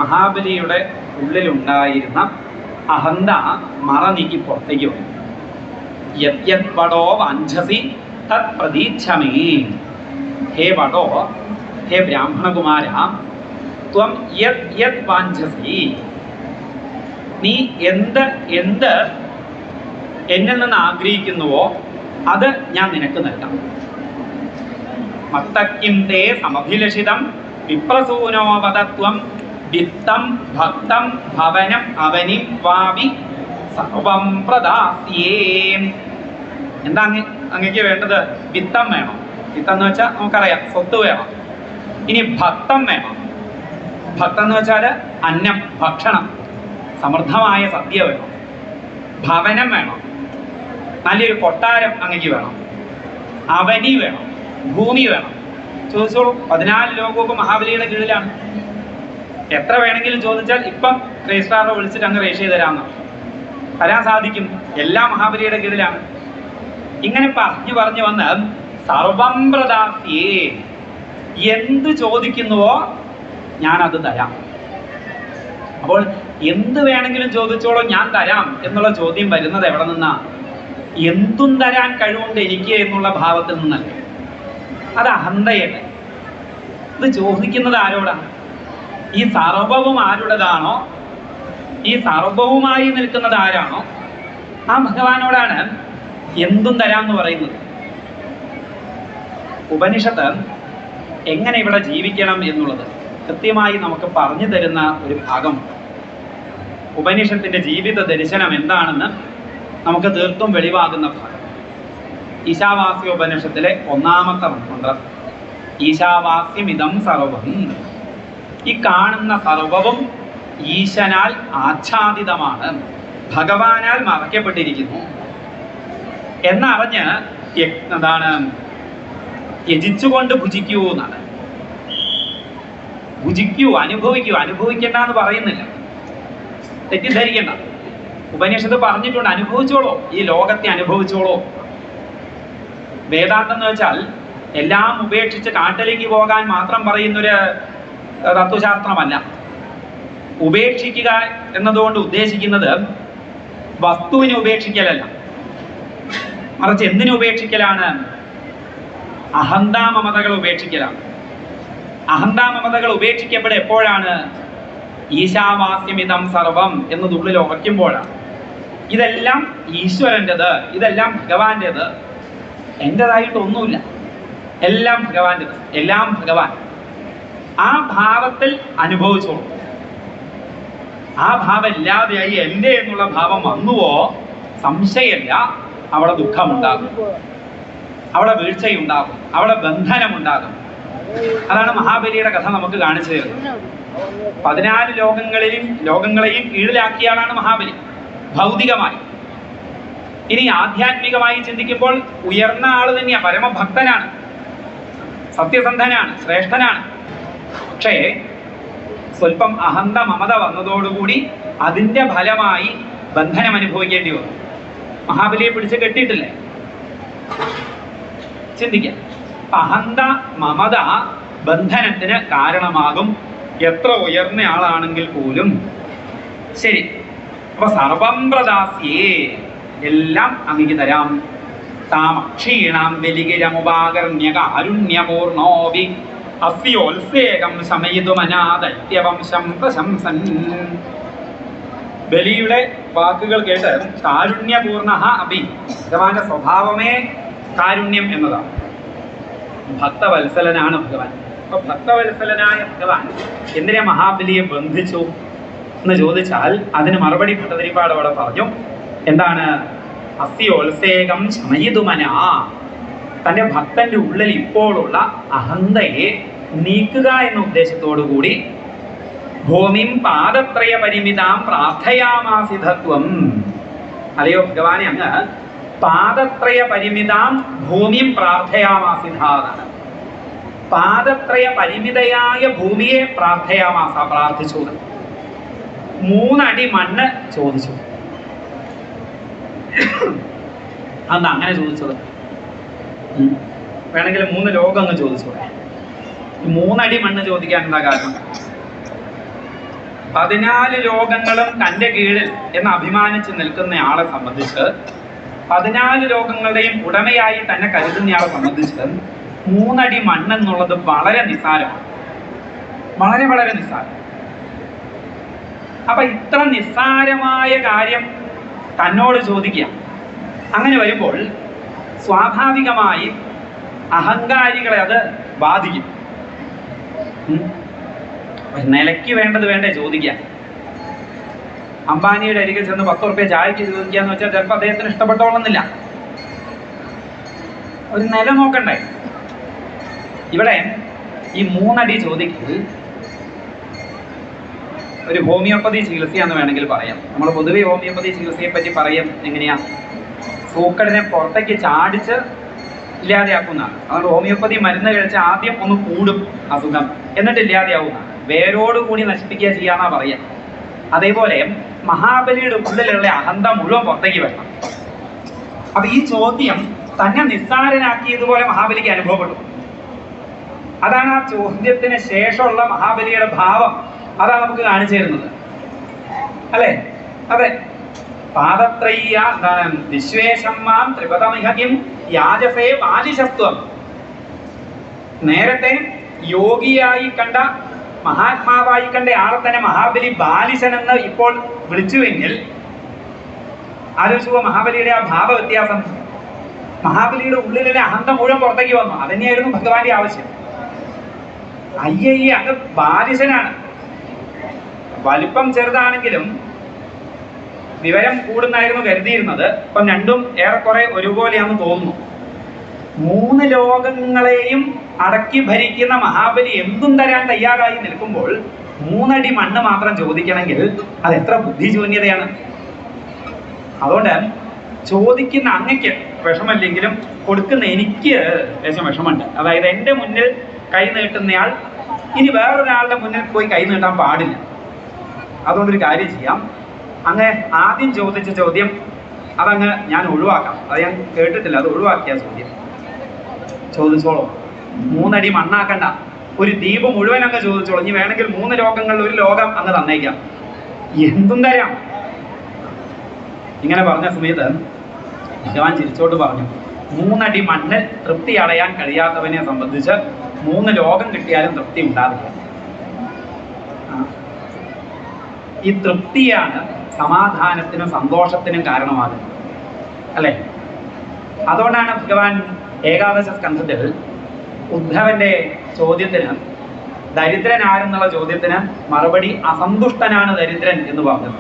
മഹാബലിയുടെ ഉള്ളിലുണ്ടായിരുന്ന അഹന്ത മറ നീക്കി പുറത്തേക്ക് വന്നു. യത് വടോ വാഞ്ചസി തത് പ്രതീക്ഷമേ. ഹേ വടോ, ഹേ ബ്രാഹ്മണകുമാര, ത്വം യത് വാഞ്ചസി, നീ എന്ത് എന്നിൽ നിന്ന് ആഗ്രഹിക്കുന്നുവോ അത് ഞാൻ നിനക്ക് നൽകാം. മത്തക്കിം തേ സമഭിലഷിതം വിപ്രസൂനോപതത്വം വിത്തം ഭക്തം ഭവനം അവനിം വാവി സർവം പ്രദാസ്യേ. എന്താ അങ്ങക്ക് വേണ്ടത്? വിത്തം വേണം. വിത്തം എന്ന് വെച്ചാൽ നമുക്കറിയാം, സ്വത്ത് വേണം. ഇനി ഭക്തം വേണം. ഭക്തം എന്ന് വെച്ചാൽ അന്നം, ഭക്ഷണം, സമൃദ്ധമായ സദ്യ വേണം. ഭവനം വേണം, നല്ലൊരു കൊട്ടാരം അങ്ങക്ക് വേണം. അവനി വേണം, ഭൂമി വേണം. ചോദിച്ചോളൂ. 14 ലോകവും മഹാബലിയുടെ കീഴിലാണ്. എത്ര വേണമെങ്കിലും ചോദിച്ചാൽ ഇപ്പം രജിസ്ട്രാറെ വിളിച്ചിട്ട് അങ്ങ് രജിസ്റ്റർ ചെയ്ത് തരാമെന്നാണ്. തരാൻ സാധിക്കും. എല്ലാം മഹാബലിയുടെ കീഴിലാണ്. ഇങ്ങനെ പറഞ്ഞു വന്ന് സർവം പ്രദാസ്യേ, എന്ത് ചോദിക്കുന്നുവോ ഞാനത് തരാം. അപ്പോൾ എന്ത് വേണമെങ്കിലും ചോദിച്ചോളൂ, ഞാൻ തരാം എന്നുള്ള ചോദ്യം വരുന്നത് എവിടെ നിന്നാ? എന്തും തരാൻ കഴിവുണ്ട് എനിക്ക് എന്നുള്ള ഭാവത്തിൽ നിന്നല്ല. അത് അഹന്തയല്ല. ഇത് ചോദിക്കുന്നത് ആരോടാണ്? ഈ സർവവും ആരുടേതാണോ, ഈ സർവവുമായി നിൽക്കുന്നത് ആരാണോ ആ ഭഗവാനോടാണ് എന്തും തരാമെന്ന് പറയുന്നത്. ഉപനിഷത്ത് എങ്ങനെ ഇവിടെ ജീവിക്കണം എന്നുള്ളത് കൃത്യമായി നമുക്ക് പറഞ്ഞു തരുന്ന ഒരു ഭാഗം. ഉപനിഷത്തിന്റെ ജീവിത ദർശനം എന്താണെന്ന് നമുക്ക് തീർത്തും വെളിവാകുന്ന ഭാഗം. ഈശാവാസ്യ ഉപനിഷത്തിലെ 1-ാമത്തെ മന്ത്രം, ഈശാവാസ്യമിതം സർവം. ഈ കാണുന്ന സർവവും ഈശനാൽ ആച്ഛാദിതമാണ്, ഭഗവാനാൽ മറയ്ക്കപ്പെട്ടിരിക്കുന്നു എന്നറിഞ്ഞ് എന്താണ് യജിച്ചുകൊണ്ട് ഭുജിക്കൂ എന്നാണ്. ഭുജിക്കൂ, അനുഭവിക്കൂ. അനുഭവിക്കേണ്ട എന്ന് പറയുന്നില്ല, തെറ്റിദ്ധരിക്കേണ്ട. ഉപനിഷത്ത് പറഞ്ഞിട്ടുണ്ട്, അനുഭവിച്ചോളൂ, ഈ ലോകത്തെ അനുഭവിച്ചോളൂ. വേദാന്തം എന്ന് വെച്ചാൽ എല്ലാം ഉപേക്ഷിച്ച് കാട്ടിലേക്ക് പോകാൻ മാത്രം പറയുന്നൊരു തത്വശാസ്ത്രമല്ല. ഉപേക്ഷിക്കുക എന്നതുകൊണ്ട് ഉദ്ദേശിക്കുന്നത് വസ്തുവിനെ ഉപേക്ഷിക്കലല്ല, മറിച്ച് എന്തിനു ഉപേക്ഷിക്കലാണ്? അഹന്താമമതകൾ ഉപേക്ഷിക്കലാണ്. അഹന്താമമതകൾ ഉപേക്ഷിക്കപ്പെടെ എപ്പോഴാണ്? ഈശാവാസ്യമിതം സർവം എന്നതുള്ളിൽ ഉറയ്ക്കുമ്പോഴാണ്. ഇതെല്ലാം ഈശ്വരൻ്റെത്, ഇതെല്ലാം ഭഗവാന്റേത്, എൻ്റെതായിട്ടൊന്നുമില്ല, എല്ലാം ഭഗവാന്റേത്, എല്ലാം ഭഗവാൻ. ആ ഭാവത്തിൽ അനുഭവിച്ചോളൂ. ആ ഭാവം ഇല്ലാതെയായി എൻ്റെ എന്നുള്ള ഭാവം വന്നുവോ സംശയമില്ല, അവിടെ ദുഃഖമുണ്ടാകും, അവിടെ വീഴ്ചയുണ്ടാകും, അവിടെ ബന്ധനമുണ്ടാകും. അതാണ് മഹാബലിയുടെ കഥ നമുക്ക് കാണിച്ചു തരുന്നത്. 14 ലോകങ്ങളെയും കീഴിലാക്കിയാളാണ് മഹാബലി ഭൗതികമായി. ഇനി ആധ്യാത്മികമായി ചിന്തിക്കുമ്പോൾ ഉയർന്ന ആള് തന്നെയാണ്, പരമഭക്തനാണ്, സത്യസന്ധനാണ്, ശ്രേഷ്ഠനാണ്. പക്ഷേ സ്വല്പം അഹന്ത മമത വന്നതോടുകൂടി അതിന്റെ ഫലമായി ബന്ധനം അനുഭവിക്കേണ്ടി വന്നു. മഹാബലിയെ പിടിച്ച് കെട്ടിയിട്ടില്ലേ? ചിന്തിക്കാം. അഹന്ത മമത ബന്ധനത്തിന് കാരണമാകും, എത്ര ഉയർന്ന ആളാണെങ്കിൽ പോലും. ശരി, അപ്പൊ സർവം പ്രദാസ്യേ, എല്ലാം അങ്ങേക്ക് തരാം. താമക്ഷീണാം ബലിഗിരമുപാകർണ്യ കാരുണ്യപൂർണോപി അസ്യോത്സേകം ശമയിതുമനാദൈത്യവംശം പ്രശംസൻ. ബലിയുടെ വാക്കുകൾ കേട്ട് കാരുണ്യപൂർണ അഭി, ഭഗവാന്റെ സ്വഭാവമേ കാരുണ്യം എന്നതാണ്. ഭക്തവത്സലനാണ് ഭഗവാൻ. അപ്പൊ ഭക്തവത്സലനായ ഭഗവാൻ എന്തിനെ മഹാബലിയെ ബന്ധിച്ചു എന്ന് ചോദിച്ചാൽ അതിന് മറുപടി ഭട്ടതിരിപ്പാട് അവിടെ പറഞ്ഞു. എന്താണ്? അസ്യോത്സേകം ശമയിതുമന, തന്റെ ഭക്തന്റെ ഉള്ളിൽ ഇപ്പോഴുള്ള അഹന്തയെ നീക്കുക എന്ന ഉദ്ദേശത്തോടു കൂടി ഭൂമിം പാദത്രയ പരിമിതാം പ്രാർത്ഥയാമാസിധത്വം. അല്ലയോ ഭഗവാനെ, അങ്ങ് പാദത്രയ പരിമിതാം ഭൂമിം പ്രാർത്ഥയാമാസിധാതാണ്. പാദത്രയ പരിമിതയായ ഭൂമിയെ പ്രാർത്ഥിച്ചു. 3 അടി മണ്ണ് ചോദിച്ചു. അന്ന് അങ്ങനെ ചോദിച്ചത്? വേണമെങ്കിൽ 3 ലോകം അങ്ങ് ചോദിച്ചു. 3 അടി മണ്ണ് ചോദിക്കാൻ എന്താ കാരണം? 14 ലോകങ്ങളും തൻ്റെ കീഴിൽ എന്ന് അഭിമാനിച്ച് നിൽക്കുന്ന ആളെ സംബന്ധിച്ച്, 14 ലോകങ്ങളുടെയും ഉടമയായി തന്നെ കരുതുന്നയാളെ സംബന്ധിച്ച് 3 അടി മണ്ണെന്നുള്ളത് വളരെ നിസ്സാരമാണ്, വളരെ വളരെ നിസ്സാരം. അപ്പൊ ഇത്ര നിസ്സാരമായ കാര്യം തന്നോട് ചോദിക്കുക. അങ്ങനെ വരുമ്പോൾ സ്വാഭാവികമായി അഹങ്കാരികളെ അത് ബാധിക്കും. നിലയ്ക്ക് വേണ്ടത് വേണ്ടേ ചോദിക്കാൻ? അംബാനിയുടെ അരികിൽ ചെന്ന് 10 റുപ്യ ചായക്ക് ചോദിക്കാന്ന് വെച്ചാൽ ചിലപ്പോൾ അദ്ദേഹത്തിന് ഇഷ്ടപ്പെട്ടോളുന്നില്ല. ഒരു നില നോക്കണ്ടേ? ഇവിടെ ഈ 3 അടി ചോദിക്കൽ ഒരു ഹോമിയോപ്പതി ചികിത്സയാന്ന് വേണമെങ്കിൽ പറയാം. നമ്മൾ പൊതുവെ ഹോമിയോപ്പതി ചികിത്സയെ പറ്റി പറയാം എങ്ങനെയാ? സൂക്കടിനെ പുറത്തേക്ക് ചാടിച്ച് ഇല്ലാതെയാക്കുന്നതാണ്. അതുകൊണ്ട് ഹോമിയോപ്പതി മരുന്ന് കഴിച്ച് ആദ്യം ഒന്ന് കൂടും അസുഖം, എന്നിട്ട് ഇല്ലാതെയാവുന്നതാണ്. വേരോടുകൂടി നശിപ്പിക്കുക ചെയ്യാന്നാ പറയാം. അതേപോലെ മഹാബലിയുടെ ഉള്ളിലുള്ള അഹന്ത മുഴുവൻ പുറത്തേക്ക് വരണം. അപ്പൊ ഈ ചോദ്യം തന്നെ നിസ്സാരനാക്കിയതുപോലെ മഹാബലിക്ക് അനുഭവപ്പെട്ടു. അതാണ് ആ ചോദ്യത്തിന് ശേഷമുള്ള മഹാബലിയുടെ ഭാവം. അതാണ് നമുക്ക് കാണിച്ചു തരുന്നത്, അല്ലെ? അതെ. പാദത്രയ്യ എന്താണ്? വിശ്വേശമ്മാം ത്രിപദമിഹകിം യാജസേ ബാലിശത്വം. നേരത്തെ യോഗിയായി കണ്ട, മഹാത്മാവായി കണ്ട ആളെ തന്നെ മഹാബലി ബാലിശൻ എന്ന് ഇപ്പോൾ വിളിച്ചുവെങ്കിൽ ആലോചിച്ചുവോ മഹാബലിയുടെ ആ ഭാവ വ്യത്യാസം? മഹാബലിയുടെ ഉള്ളിലെ അഹന്ത മുഴുവൻ പുറത്തേക്ക് വന്നു. അതന്നെയായിരുന്നു ഭഗവാന്റെ ആവശ്യം. അയ്യയ്യ, അങ്ങ് ബാലിശനാണ്. വലിപ്പം ചെറുതാണെങ്കിലും വിവരം കൂടുന്നായിരുന്നു കരുതിയിരുന്നത്. ഇപ്പം രണ്ടും ഏറെക്കുറെ ഒരുപോലെയാണെന്ന് തോന്നുന്നു. 3 ലോകങ്ങളെയും അടക്കി ഭരിക്കുന്ന മഹാബലി എന്തും തരാൻ തയ്യാറായി നിൽക്കുമ്പോൾ 3 അടി മണ്ണ് മാത്രം ചോദിക്കണമെങ്കിൽ അത് എത്ര ബുദ്ധിശൂന്യതയാണ്. അതുകൊണ്ട് ചോദിക്കുന്ന അങ്ങയ്ക്ക് വിഷമല്ലെങ്കിലും കൊടുക്കുന്ന എനിക്ക് ലേശം വിഷമമുണ്ട്. അതായത് എൻ്റെ മുന്നിൽ കൈ നീട്ടുന്നയാൾ ഇനി വേറൊരാളുടെ മുന്നിൽ പോയി കൈ നീട്ടാൻ പാടില്ല. അതുകൊണ്ടൊരു കാര്യം ചെയ്യാം, അങ്ങ് ആദ്യം ചോദിച്ച ചോദ്യം അതങ്ങ് ഞാൻ ഒഴിവാക്കാം. അത് ഞാൻ കേട്ടിട്ടില്ല, അത് ഒഴിവാക്കിയ ചോദ്യം ചോദിച്ചോളൂ. 3 അടി മണ്ണാക്കണ്ട, ഒരു ദ്വീപ് മുഴുവൻ അങ്ങ് ചോദിച്ചോളൂ. ഇനി വേണമെങ്കിൽ 3 ലോകങ്ങളിൽ ഒരു ലോകം അങ്ങ് തന്നേക്കാം, എന്തും തരാം. ഇങ്ങനെ പറഞ്ഞ സമയത്ത് ഭഗവാൻ ചിരിച്ചോട്ട് പറഞ്ഞു, 3 അടി മണ്ണ് തൃപ്തി അടയാൻ കഴിയാത്തവനെ സംബന്ധിച്ച് 3 ലോകം കിട്ടിയാലും തൃപ്തി ഉണ്ടാവില്ല. ഈ തൃപ്തിയാണ് സമാധാനത്തിനും സന്തോഷത്തിനും കാരണമാകുന്നത്, അല്ലെ? അതുകൊണ്ടാണ് ഭഗവാൻ ഏകാദശ സ്കന്ധത്തിൽ ഉദ്ധവന്റെ ചോദ്യത്തിന്, ദരിദ്രൻ ആരെന്നുള്ള ചോദ്യത്തിന് മറുപടി അസന്തുഷ്ടനാണ് ദരിദ്രൻ എന്ന് പറഞ്ഞത്.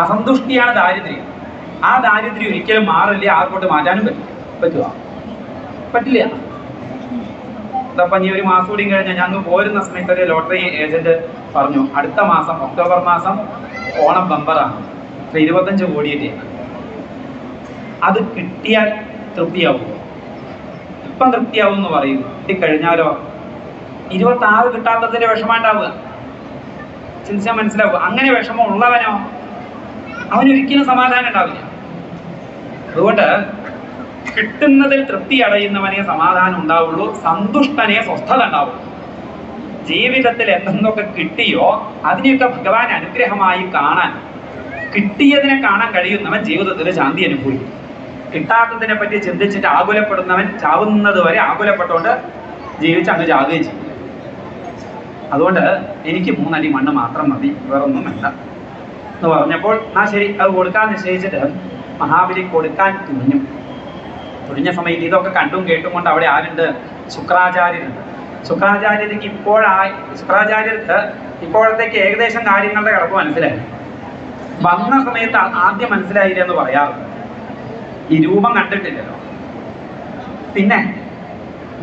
അസന്തുഷ്ടിയാണ് ദാരിദ്ര്യം. ആ ദാരിദ്ര്യം ഒരിക്കലും മാറില്ല, ആർക്കോട്ട് മാറ്റാനും പറ്റുമോ? പറ്റില്ല. അതപ്പം ഈ ഒരു മാസം കൂടി കഴിഞ്ഞാൽ ഞങ്ങൾ പോരുന്ന സമയത്ത് ഒരു ലോട്ടറി ഏജന്റ് പറഞ്ഞു അടുത്ത മാസം ഒക്ടോബർ മാസം ഓണം ബമ്പറാണ്, 25 കോടിയുടെയാണ്. അത് കിട്ടിയാൽ തൃപ്തിയാവും. ഇപ്പം തൃപ്തിയാവും എന്ന് പറയും, കിട്ടിക്കഴിഞ്ഞാലോ 26 കിട്ടാത്തതിന്റെ വിഷമമുണ്ടാവുക. ചിന്തിച്ചാൽ മനസ്സിലാവുക. അങ്ങനെ വിഷമം ഉള്ളവനോ അവനൊരിക്കലും സമാധാനം ഉണ്ടാവില്ല. അതുകൊണ്ട് കിട്ടുന്നതിൽ തൃപ്തി അടയുന്നവനെ സമാധാനം ഉണ്ടാവുള്ളൂ, സന്തുഷ്ടനെ സ്വസ്ഥത ഉണ്ടാവുള്ളൂ. ജീവിതത്തിൽ എന്തെന്നൊക്കെ കിട്ടിയോ അതിനെയൊക്കെ ഭഗവാൻ അനുഗ്രഹമായി കാണാൻ, കിട്ടിയതിനെ കാണാൻ കഴിയുന്നവൻ ജീവിതത്തിൽ ശാന്തി അനുഭവിക്കും. കിട്ടാത്തതിനെ പറ്റി ചിന്തിച്ചിട്ട് ആകുലപ്പെടുന്നവൻ ചാവുന്നത് വരെ ആകുലപ്പെട്ടുകൊണ്ട് ജീവിച്ച് അങ്ങ് ചാകുകയും ചെയ്യും. അതുകൊണ്ട് എനിക്ക് 3 അടി മണ്ണ് മാത്രം മതി, വേറൊന്നും വേണ്ട എന്ന് പറഞ്ഞപ്പോൾ ആ ശരി അത് കൊടുക്കാൻ നിശ്ചയിച്ചിട്ട് മഹാബലി കൊടുക്കാൻ തുനിഞ്ഞ സമയത്ത് ഇതൊക്കെ കണ്ടും കേട്ടും കൊണ്ട് അവിടെ ആരുണ്ട്? ശുക്രാചാര്യരുണ്ട്. ശുക്രാചാര്യർക്ക് ഇപ്പോഴത്തേക്ക് ഏകദേശം കാര്യങ്ങളുടെ കിടപ്പ് മനസ്സിലായി. വന്ന സമയത്ത് ആദ്യം മനസ്സിലായില്ല എന്ന് പറയാറുണ്ട്. ഈ രൂപം കണ്ടിട്ടില്ലല്ലോ. പിന്നെ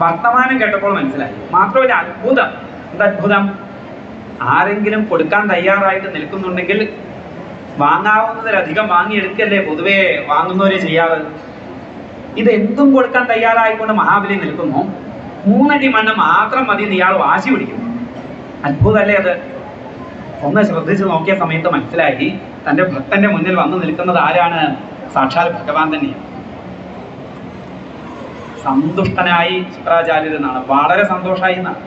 വർത്തമാനം കേട്ടപ്പോൾ മനസ്സിലായി. മാത്രമല്ല അത്ഭുതം. എന്തത്ഭുതം? ആരെങ്കിലും കൊടുക്കാൻ തയ്യാറായിട്ട് നിൽക്കുന്നുണ്ടെങ്കിൽ വാങ്ങാവുന്നതിലധികം വാങ്ങിയെടുക്കല്ലേ പൊതുവേ വാങ്ങുന്നവര് ചെയ്യാറ്. ഇതെന്തും കൊടുക്കാൻ തയ്യാറായിക്കൊണ്ട് മഹാബലി നിൽക്കുന്നു. 3 അടി മണ്ണ് മാത്രം മതി എന്ന് ഇയാൾ വാശി പിടിക്കും. അത്ഭുതമല്ലേ അത്? ഒന്ന് ശ്രദ്ധിച്ച് നോക്കിയ സമയത്ത് മനസ്സിലായി തൻ്റെ ഭക്തന്റെ മുന്നിൽ വന്നു നിൽക്കുന്നത് ആരാണ്? സാക്ഷാൽ ഭഗവാൻ തന്നെയാണ്. സന്തുഷ്ടനായി ശുക്രാചാര്യർ എന്നാണ്, വളരെ സന്തോഷമായി എന്നാണ്.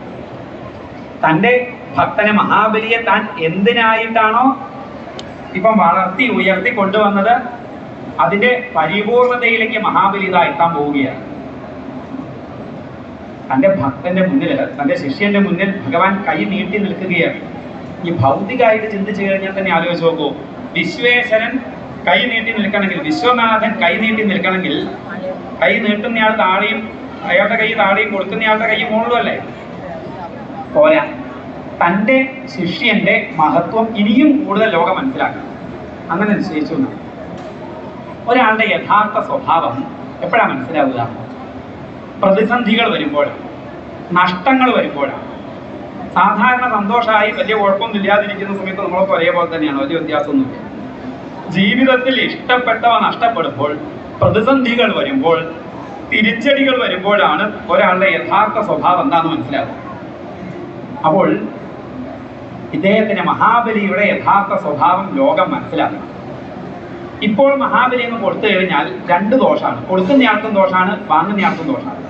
തൻ്റെ ഭക്തനെ മഹാബലിയെ താൻ എന്തിനായിട്ടാണോ ഇപ്പം വളർത്തി ഉയർത്തി കൊണ്ടുവന്നത് അതിന്റെ പരിപൂർണതയിലേക്ക് മഹാബലി ഇതാ എത്താൻ പോവുകയാണ്. തൻ്റെ ഭക്തന്റെ മുന്നിൽ, തൻ്റെ ശിഷ്യന്റെ മുന്നിൽ ഭഗവാൻ കൈ നീട്ടി നിൽക്കുകയാണ്. ഈ ഭൗതികമായിട്ട് ചിന്തിച്ചു കഴിഞ്ഞാൽ തന്നെ ആലോചിച്ച് നോക്കൂ. വിശ്വേശ്വരൻ കൈ നീട്ടി നിൽക്കണമെങ്കിൽ, വിശ്വനാഥൻ കൈ നീട്ടി നിൽക്കണമെങ്കിൽ കൈ നീട്ടുന്നയാൾ താഴെയും അയാളുടെ കൈ താഴെയും കൊടുക്കുന്നയാളുടെ കൈ മുകളിലും അല്ലേ? പോരാ. തൻ്റെ ശിഷ്യന്റെ മഹത്വം ഇനിയും കൂടുതൽ ലോകം മനസ്സിലാക്കണം. അങ്ങനെ നിശ്ചയിച്ചു. ഒരാളുടെ യഥാർത്ഥ സ്വഭാവം എപ്പോഴാണ് മനസ്സിലാവുക? പ്രതിസന്ധികൾ വരുമ്പോഴാണ്, നഷ്ടങ്ങൾ വരുമ്പോഴാണ്. സാധാരണ സന്തോഷമായി വലിയ കുഴപ്പമൊന്നും ഇല്ലാതിരിക്കുന്ന സമയത്ത് നമ്മളൊക്കെ ഒരേപോലെ തന്നെയാണ്, വലിയ വ്യത്യാസമൊന്നുമില്ല. ജീവിതത്തിൽ ഇഷ്ടപ്പെട്ടവ നഷ്ടപ്പെടുമ്പോൾ, പ്രതിസന്ധികൾ വരുമ്പോൾ, തിരിച്ചടികൾ വരുമ്പോഴാണ് ഒരാളുടെ യഥാർത്ഥ സ്വഭാവം എന്താണെന്ന് മനസ്സിലാവുക. അപ്പോൾ ഇദ്ദേഹത്തിന് മഹാബലിയുടെ യഥാർത്ഥ സ്വഭാവം ലോകം മനസ്സിലാക്കണം. ഇപ്പോൾ മഹാബലി എന്ന് കൊടുത്തു കഴിഞ്ഞാൽ 2 ദോഷമാണ്. കൊടുക്കുന്നയാൾക്കും ദോഷമാണ്, വാങ്ങുന്നയാൾക്കും ദോഷമാണ്.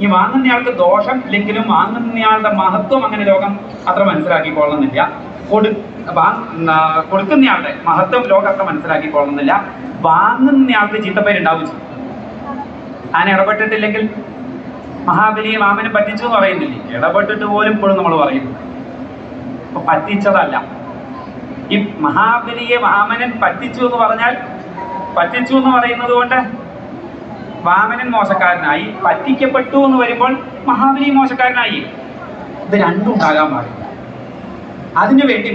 ഈ വാങ്ങുന്നയാൾക്ക് ദോഷം ഇല്ലെങ്കിലും വാങ്ങുന്നയാളുടെ മഹത്വം അങ്ങനെ ലോകം അത്ര മനസ്സിലാക്കിക്കൊള്ളുന്നില്ല. കൊടുക്കുന്നയാളുടെ മഹത്വം ലോകം അത്ര മനസ്സിലാക്കിക്കൊള്ളുന്നില്ല. വാങ്ങുന്നയാൾക്ക് ചീത്തപ്പേരുണ്ടാവും ചെയ്യും. താൻ ഇടപെട്ടിട്ടില്ലെങ്കിൽ മഹാബലിയെ വാമനം പറ്റിച്ചു എന്ന് പറയുന്നില്ലേ? ഇടപെട്ടിട്ട് പോലും ഇപ്പോഴും നമ്മൾ പറയുന്നു. അപ്പൊ പറ്റിച്ചതല്ല. ഈ മഹാബലിയെ വാമനൻ പറ്റിച്ചു എന്ന് പറഞ്ഞാൽ, പറ്റിച്ചു എന്ന് പറയുന്നത് കൊണ്ട് വാമനൻ മോശക്കാരനായി, പറ്റിക്കപ്പെട്ടു എന്ന് വരുമ്പോൾ മഹാബലി മോശക്കാരനായി. ഇത് രണ്ടും ഉണ്ടാകാൻ പാടില്ല. അതിനുവേണ്ടി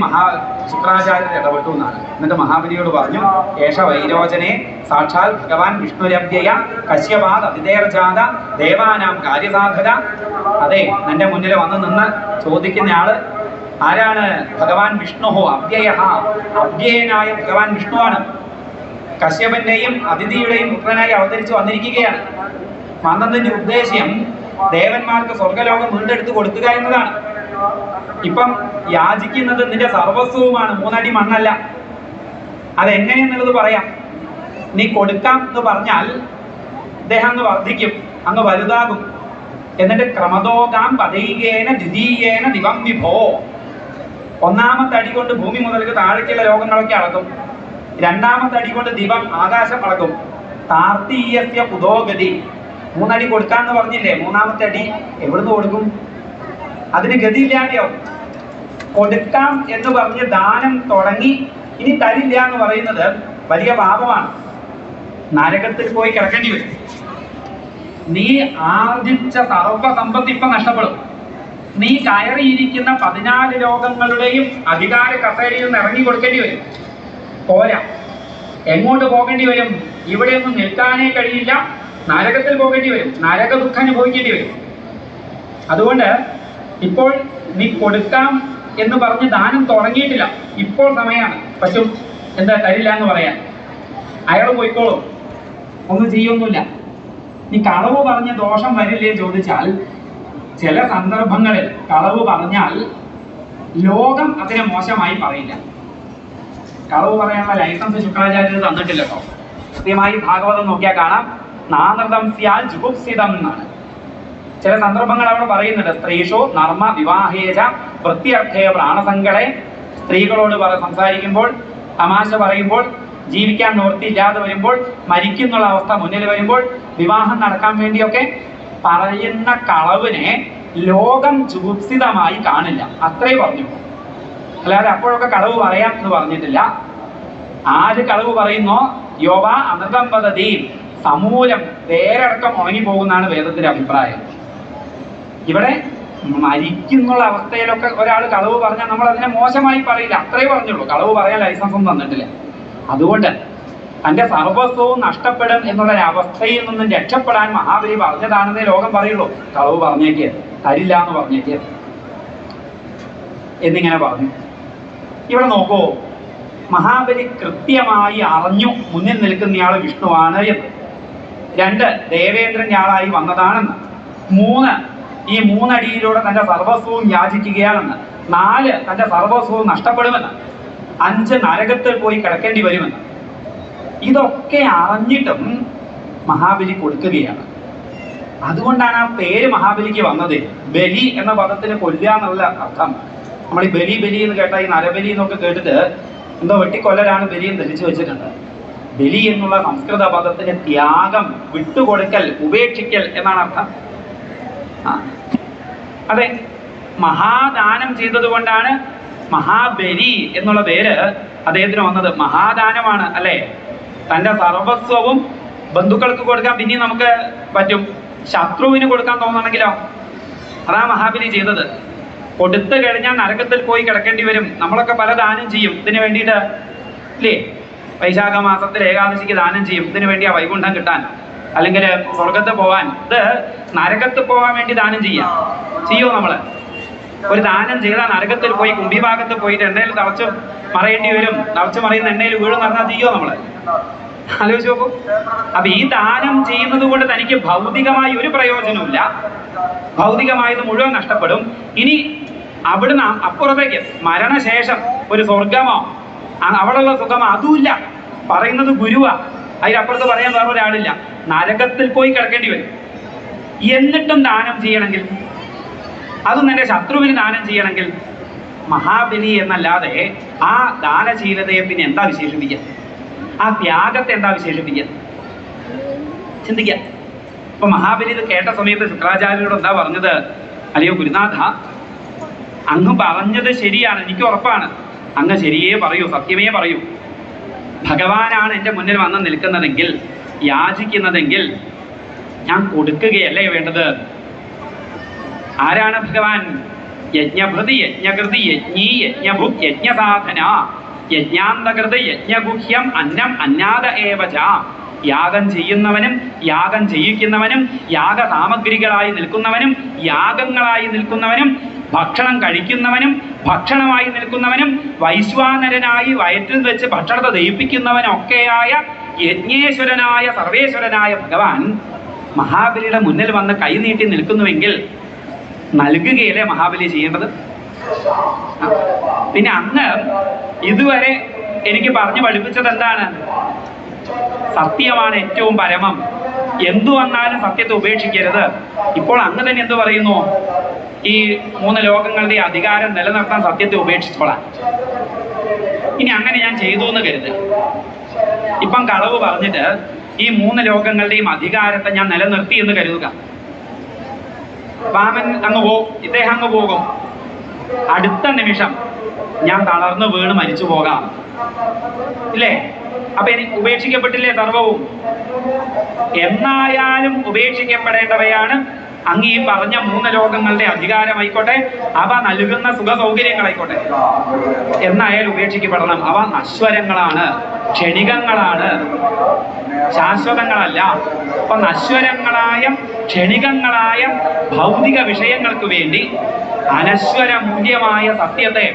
ശുക്രാചാര്യർ ഇടപെട്ടു എന്നാണ്. എന്നിട്ട് മഹാബലിയോട് പറഞ്ഞു, ഏഷ വൈരോചനെ സാക്ഷാൽ ഭഗവാൻ വിഷ്ണുരഭ്യയ കശ്യപാത് അതിഥേർജാത ദേവാനാം കാര്യസാധക. അതെ, നിന്റെ മുന്നിൽ വന്ന് നിന്ന് ചോദിക്കുന്നയാള് ആരാണ്? ഭഗവാൻ വിഷ്ണു, അവ്യയ, അവ്യയനായ ഭഗവാൻ വിഷ്ണുവാണ്. കശ്യപന്റെയും അതിഥിയുടെയും പുത്രനായി അവതരിച്ച് വന്നിരിക്കുകയാണ്. വന്നതിന്റെ ഉദ്ദേശ്യം ദേവന്മാർക്ക് സ്വർഗലോകം വീണ്ടെടുത്ത് കൊടുക്കുക എന്നതാണ്. ഇപ്പം യാചിക്കുന്നത് നിന്റെ സർവസ്വവുമാണ്, 3 അടി മണ്ണല്ല. അതെങ്ങനെയെന്നുള്ളത് പറയാം. നീ കൊടുക്കാം എന്ന് പറഞ്ഞാൽ അദ്ദേഹം അങ്ങ് വർദ്ധിക്കും, അങ്ങ് വലുതാകും. എന്നിട്ട് ക്രമതോകാം പദൈകേന ദ്വിതീയേന ദിവം വിഭോ. 1ാമത്തെ അടി കൊണ്ട് ഭൂമി മുതൽക്ക് താഴേക്കുള്ള ലോകങ്ങളൊക്കെ അളക്കും. 2ാമത്തെ അടി കൊണ്ട് ദിവം ആകാശം അളക്കും. താർത്തീയസ്യ പുരോഗതി. 3 അടി കൊടുക്കാന്ന് പറഞ്ഞില്ലേ? 3ാമത്തെ അടി എവിടുന്ന് കൊടുക്കും? അതിന് ഗതിയില്ലാതെയാവും. കൊടുക്കാം എന്ന് പറഞ്ഞ് ദാനം തുടങ്ങി ഇനി തരില്ല എന്ന് പറയുന്നത് വലിയ പാപമാണ്. നരകത്തിൽ പോയി കിടക്കേണ്ടി വരും. നീ ആർജിച്ച സർവസമ്പത്ത് ഇപ്പൊ നഷ്ടപ്പെടും. നീ കയറിയിരിക്കുന്ന 14 ലോകങ്ങളുടെയും അധികാര കസേരയിൽ നിന്ന് ഇറങ്ങി കൊടുക്കേണ്ടി വരും. പോരാ, എങ്ങോട്ട് പോകേണ്ടി വരും? ഇവിടെയൊന്നും നിൽക്കാനേ കഴിയില്ല. നരകത്തിൽ പോകേണ്ടി വരും. നരക ദുഃഖം അനുഭവിക്കേണ്ടി വരും. അതുകൊണ്ട് ഇപ്പോൾ നീ കൊടുക്കാം എന്ന് പറഞ്ഞ് ദാനം തുടങ്ങിയിട്ടില്ല, ഇപ്പോൾ സമയമാണ്. പറ്റും എന്താ തരില്ല എന്ന് പറയാൻ. അയാൾ പോയിക്കോളും, ഒന്നും ചെയ്യൊന്നുമില്ല. നീ കളവ് പറഞ്ഞ ദോഷം വരില്ലേ ചോദിച്ചാൽ, ചില സന്ദർഭങ്ങളിൽ കളവ് പറഞ്ഞാൽ ലോകം അതിനെ മോശമായി പറയില്ല. കളവ് പറയാനുള്ള ലൈസൻസ് ശുക്രാചാര്യർ തന്നിട്ടില്ല കേട്ടോ. കൃത്യമായി ഭാഗവതം നോക്കിയാൽ കാണാം, നാനൃതം സ്യാൽ ജുഗുപ്സിതം എന്നാണ്. ചില സന്ദർഭങ്ങൾ അവിടെ പറയുന്നുണ്ട്, സ്ത്രീഷോ നർമ്മ വിവാഹേജ വൃത്തിയർത്ഥേ പ്രാണസങ്കടേ. സ്ത്രീകളോട് സംസാരിക്കുമ്പോൾ, തമാശ പറയുമ്പോൾ, ജീവിക്കാൻ നിവൃത്തിയില്ലാതെ വരുമ്പോൾ, മരിക്കുന്നുള്ള അവസ്ഥ മുന്നിൽ വരുമ്പോൾ, വിവാഹം നടക്കാൻ വേണ്ടിയൊക്കെ പറയുന്ന കളവിനെ ലോകം ജുഗുപ്സിതമായി കാണില്ല, അത്രേ പറഞ്ഞു. അല്ലാതെ അപ്പോഴൊക്കെ കളവ് പറയാം എന്ന് പറഞ്ഞിട്ടില്ല. ആര് കളവ് പറയുന്നോ യോവ അമൃതം പദ്ധതി സമൂലം വേരടക്കം ഉണങ്ങിപ്പോകുന്നതാണ് വേദത്തിന്റെ അഭിപ്രായം. ഇവിടെ മരിക്കുന്നുള്ള അവസ്ഥയിലൊക്കെ ഒരാൾ കളവ് പറഞ്ഞാൽ നമ്മൾ അതിനെ മോശമായി പറയില്ല, അത്രേ പറഞ്ഞുള്ളൂ. കളവ് പറയാൻ ലൈസൻസ് ഒന്നും തന്നിട്ടില്ല. അതുകൊണ്ട് തന്റെ സർവസ്വവും നഷ്ടപ്പെടും എന്നുള്ളൊരവസ്ഥയിൽ നിന്നും രക്ഷപ്പെടാൻ മഹാബലി പറഞ്ഞതാണെന്നേ ലോകം പറയുള്ളൂ. കളവ് പറഞ്ഞേക്ക്, തരില്ല എന്ന് പറഞ്ഞേക്ക് എന്നിങ്ങനെ പറഞ്ഞു. ഇവിടെ നോക്കൂ, മഹാബലി കൃത്യമായി അറിഞ്ഞു മുന്നിൽ നിൽക്കുന്നയാൾ വിഷ്ണുവാണ് എന്ന്. 2, ദേവേന്ദ്രന്റെ ആളായി വന്നതാണെന്ന്. 3, ഈ 3 അടിയിലൂടെ തന്റെ സർവസ്വവും യാചിക്കുകയാണെന്ന്. 4, തന്റെ സർവസ്വവും നഷ്ടപ്പെടുമെന്ന്. 5, നരകത്തിൽ പോയി കിടക്കേണ്ടി വരുമെന്ന്. ഇതൊക്കെ അറിഞ്ഞിട്ടും മഹാബലി കൊടുക്കുകയാണ്. അതുകൊണ്ടാണ് ആ പേര് മഹാബലിക്ക് വന്നത്. ബലി എന്ന പദത്തിന് കൊല്ലുക എന്നുള്ള അർത്ഥം. നമ്മൾ ഈ ബലി ബലി എന്ന് കേട്ടാൽ ഈ നരബലി എന്നൊക്കെ കേട്ടിട്ട് എന്തോ വെട്ടിക്കൊല്ലലാണ് ബലി എന്ന് ധരിച്ചു വെച്ചിട്ടുണ്ട്. ബലി എന്നുള്ള സംസ്കൃത പദത്തിന് ത്യാഗം, വിട്ടുകൊടുക്കൽ, ഉപേക്ഷിക്കൽ എന്നാണ് അർത്ഥം. അതെ, മഹാദാനം ചെയ്തത് കൊണ്ടാണ് മഹാബലി എന്നുള്ള പേര് അദ്ദേഹത്തിന് വന്നത്. മഹാദാനമാണ് അല്ലെ. തന്റെ സർവസ്വവും ബന്ധുക്കൾക്ക് കൊടുക്കാൻ പിന്നെയും നമുക്ക് പറ്റും, ശത്രുവിന് കൊടുക്കാൻ തോന്നണമെങ്കിലോ. അതാ മഹാബലി ചെയ്തത്. കൊടുത്തു കഴിഞ്ഞാൽ നരകത്തിൽ പോയി കിടക്കേണ്ടി വരും. നമ്മളൊക്കെ പല ദാനം ചെയ്യും ഇതിനു വേണ്ടിയിട്ട്, ഇല്ലേ? വൈശാഖ മാസത്തിൽ ഏകാദശിക്ക് ദാനം ചെയ്യും ഇതിനു വേണ്ടി, ആ വൈകുണ്ഠം കിട്ടാൻ, അല്ലെങ്കിൽ സ്വർഗത്ത് പോവാൻ. ഇത് നരകത്ത് പോകാൻ വേണ്ടി ദാനം ചെയ്യോ നമ്മള്? ഒരു ദാനം ചെയ്താൽ നരകത്തിൽ പോയി കുംഭിഭാഗത്ത് പോയിട്ട് എണ്ണയിൽ തളച്ച് മറയേണ്ടി വരും. തളച്ച് മറിയുന്ന എണ്ണയിൽ വീഴും പറഞ്ഞാൽ ചെയ്യോ നമ്മള്? ആലോചിച്ച് നോക്കൂ. അപ്പൊ ഈ ദാനം ചെയ്യുന്നത് കൊണ്ട് തനിക്ക് ഭൗതികമായി ഒരു പ്രയോജനമില്ല. ഭൗതികമായത് മുഴുവൻ നഷ്ടപ്പെടും. ഇനി അവിടുന്ന് അപ്പുറത്തേക്ക് മരണശേഷം ഒരു സ്വർഗമോ അവിടെയുള്ള സുഖമോ അതുമില്ല. പറയുന്നത് ഗുരുവാ, അതിനപ്പുറത്ത് പറയാൻ വേറെ ഒരാളില്ല. നരകത്തിൽ പോയി കിടക്കേണ്ടി വരും. എന്നിട്ടും ദാനം ചെയ്യണമെങ്കിൽ, അതും എൻ്റെ ശത്രുവിന് ദാനം ചെയ്യണമെങ്കിൽ, മഹാബലി എന്നല്ലാതെ ആ ദാനശീലതയെ പിന്നെ എന്താ വിശേഷിപ്പിക്കുക? ആ ത്യാഗത്തെ എന്താ വിശേഷിപ്പിക്കുക? ചിന്തിക്കുക. അപ്പൊ മഹാബലി ഇത് കേട്ട സമയത്ത് ശുക്രാചാര്യരോട് എന്താ പറഞ്ഞത്? അല്ലയോ ഗുരുനാഥ, അങ്ങ് പറഞ്ഞത് ശരിയാണ്, എനിക്ക് ഉറപ്പാണ്. അങ്ങ് ശരിയേ പറയൂ, സത്യമേ പറയൂ. ഭഗവാനാണ് എൻ്റെ മുന്നിൽ വന്ന് നിൽക്കുന്നതെങ്കിൽ, യാചിക്കുന്നതെങ്കിൽ ഞാൻ കൊടുക്കുകയല്ലേ വേണ്ടത്. ആരാണ് ഭഗവാൻ? യജ്ഞഭൃതി യജ്ഞകൃതി യജ്ഞീ യജ്ഞഭുക് യജ്ഞസാധന യജ്ഞാന്തകൃതി യജ്ഞഗുഹ്യം അന്നം അന്നാദ ഏവച. യാഗം ചെയ്യുന്നവനും യാഗം ചെയ്യിക്കുന്നവനും യാഗസാമഗ്രികളായി നിൽക്കുന്നവനും യാഗങ്ങളായി നിൽക്കുന്നവനും ഭക്ഷണം കഴിക്കുന്നവനും ഭക്ഷണമായി നിൽക്കുന്നവനും വൈശ്വാനരനായി വയറ്റിൽ വെച്ച് ഭക്ഷണത്തെ ദഹിപ്പിക്കുന്നവനൊക്കെയായ യജ്ഞേശ്വരനായ സർവേശ്വരനായ ഭഗവാൻ മഹാബലിയുടെ മുന്നിൽ വന്ന് കൈനീട്ടി നിൽക്കുന്നുവെങ്കിൽ നൽകുകയല്ലേ മഹാബലി ചെയ്യേണ്ടത്? പിന്നെ അങ്ങ് ഇതുവരെ എനിക്ക് പറഞ്ഞു പഠിപ്പിച്ചത് എന്താണ്? സത്യമാണ് ഏറ്റവും പരമം, എന്തു വന്നാലും സത്യത്തെ ഉപേക്ഷിക്കരുത്. ഇപ്പോൾ അങ്ങ് തന്നെ എന്തു പറയുന്നു? ഈ 3 ലോകങ്ങളുടെ അധികാരം നിലനിർത്താൻ സത്യത്തെ ഉപേക്ഷിച്ചോളാം. ഇനി അങ്ങനെ ഞാൻ ചെയ്തു എന്ന് കരുതുക. ഇപ്പം കളവ് പറഞ്ഞിട്ട് ഈ 3 ലോകങ്ങളുടെയും അധികാരത്തെ ഞാൻ നിലനിർത്തി എന്ന് കരുതുക. വാമൻ അങ്ങ് പോകും, ഇദ്ദേഹം അങ്ങ് പോകും. അടുത്ത നിമിഷം ഞാൻ തളർന്നു വീണ് മരിച്ചു പോകാം, ഇല്ലേ? അപ്പൊ എനിക്ക് ഉപേക്ഷിക്കപ്പെട്ടില്ലേ സർവവും? എന്നായാലും ഉപേക്ഷിക്കപ്പെടേണ്ടവയാണ് അങ്ങ് ഈ പറഞ്ഞ 3 ലോകങ്ങളുടെ അധികാരമായിക്കോട്ടെ, അവ നൽകുന്ന സുഖ സൗകര്യങ്ങളായിക്കോട്ടെ, എന്നായാലും ഉപേക്ഷിക്കപ്പെടണം. അവ നശ്വരങ്ങളാണ്, ക്ഷണികങ്ങളാണ്, ശാശ്വതങ്ങളല്ല. അപ്പൊ നശ്വരങ്ങളായ ക്ഷണികങ്ങളായ ഭൗതിക വിഷയങ്ങൾക്ക് വേണ്ടി അനശ്വര മൂല്യമായ സത്യത്തെ,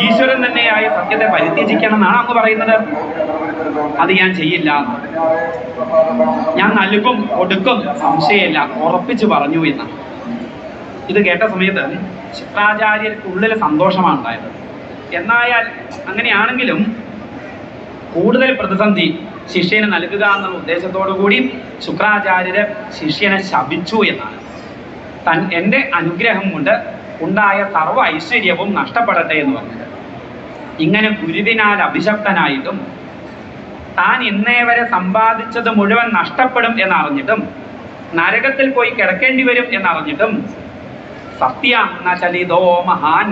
ഈശ്വരൻ തന്നെയായ സത്യത്തെ പരിത്യജിക്കണം എന്നാണ് അങ്ങ് പറയുന്നത്. അത് ഞാൻ ചെയ്യില്ല, ഞാൻ നൽകും, കൊടുക്കും, സംശയമില്ല, ഉറപ്പിച്ചു പറഞ്ഞു എന്ന്. ഇത് കേട്ട സമയത്ത് ശുക്രാചാര്യർക്കുള്ളിൽ സന്തോഷമാണ് ഉണ്ടായത്. എന്നായാൽ അങ്ങനെയാണെങ്കിലും കൂടുതൽ പ്രതിസന്ധി ശിഷ്യന് നൽകുക എന്നുള്ള ഉദ്ദേശത്തോടു കൂടി ശുക്രാചാര്യര് ശിഷ്യനെ ശപിച്ചു എന്നാണ്. എൻ്റെ അനുഗ്രഹം കൊണ്ട് ഉണ്ടായ സർവ്വ ഐശ്വര്യവും നഷ്ടപ്പെടട്ടെ എന്ന് പറഞ്ഞത്. ഇങ്ങനെ ഗുരുവിനാൽ അഭിശപ്തനായിട്ടും താൻ ഇന്നേ വരെ സമ്പാദിച്ചത് മുഴുവൻ നഷ്ടപ്പെടും എന്നറിഞ്ഞിട്ടും നരകത്തിൽ പോയി കിടക്കേണ്ടി വരും എന്നറിഞ്ഞിട്ടും സത്യം ചലിതോ മഹാൻ,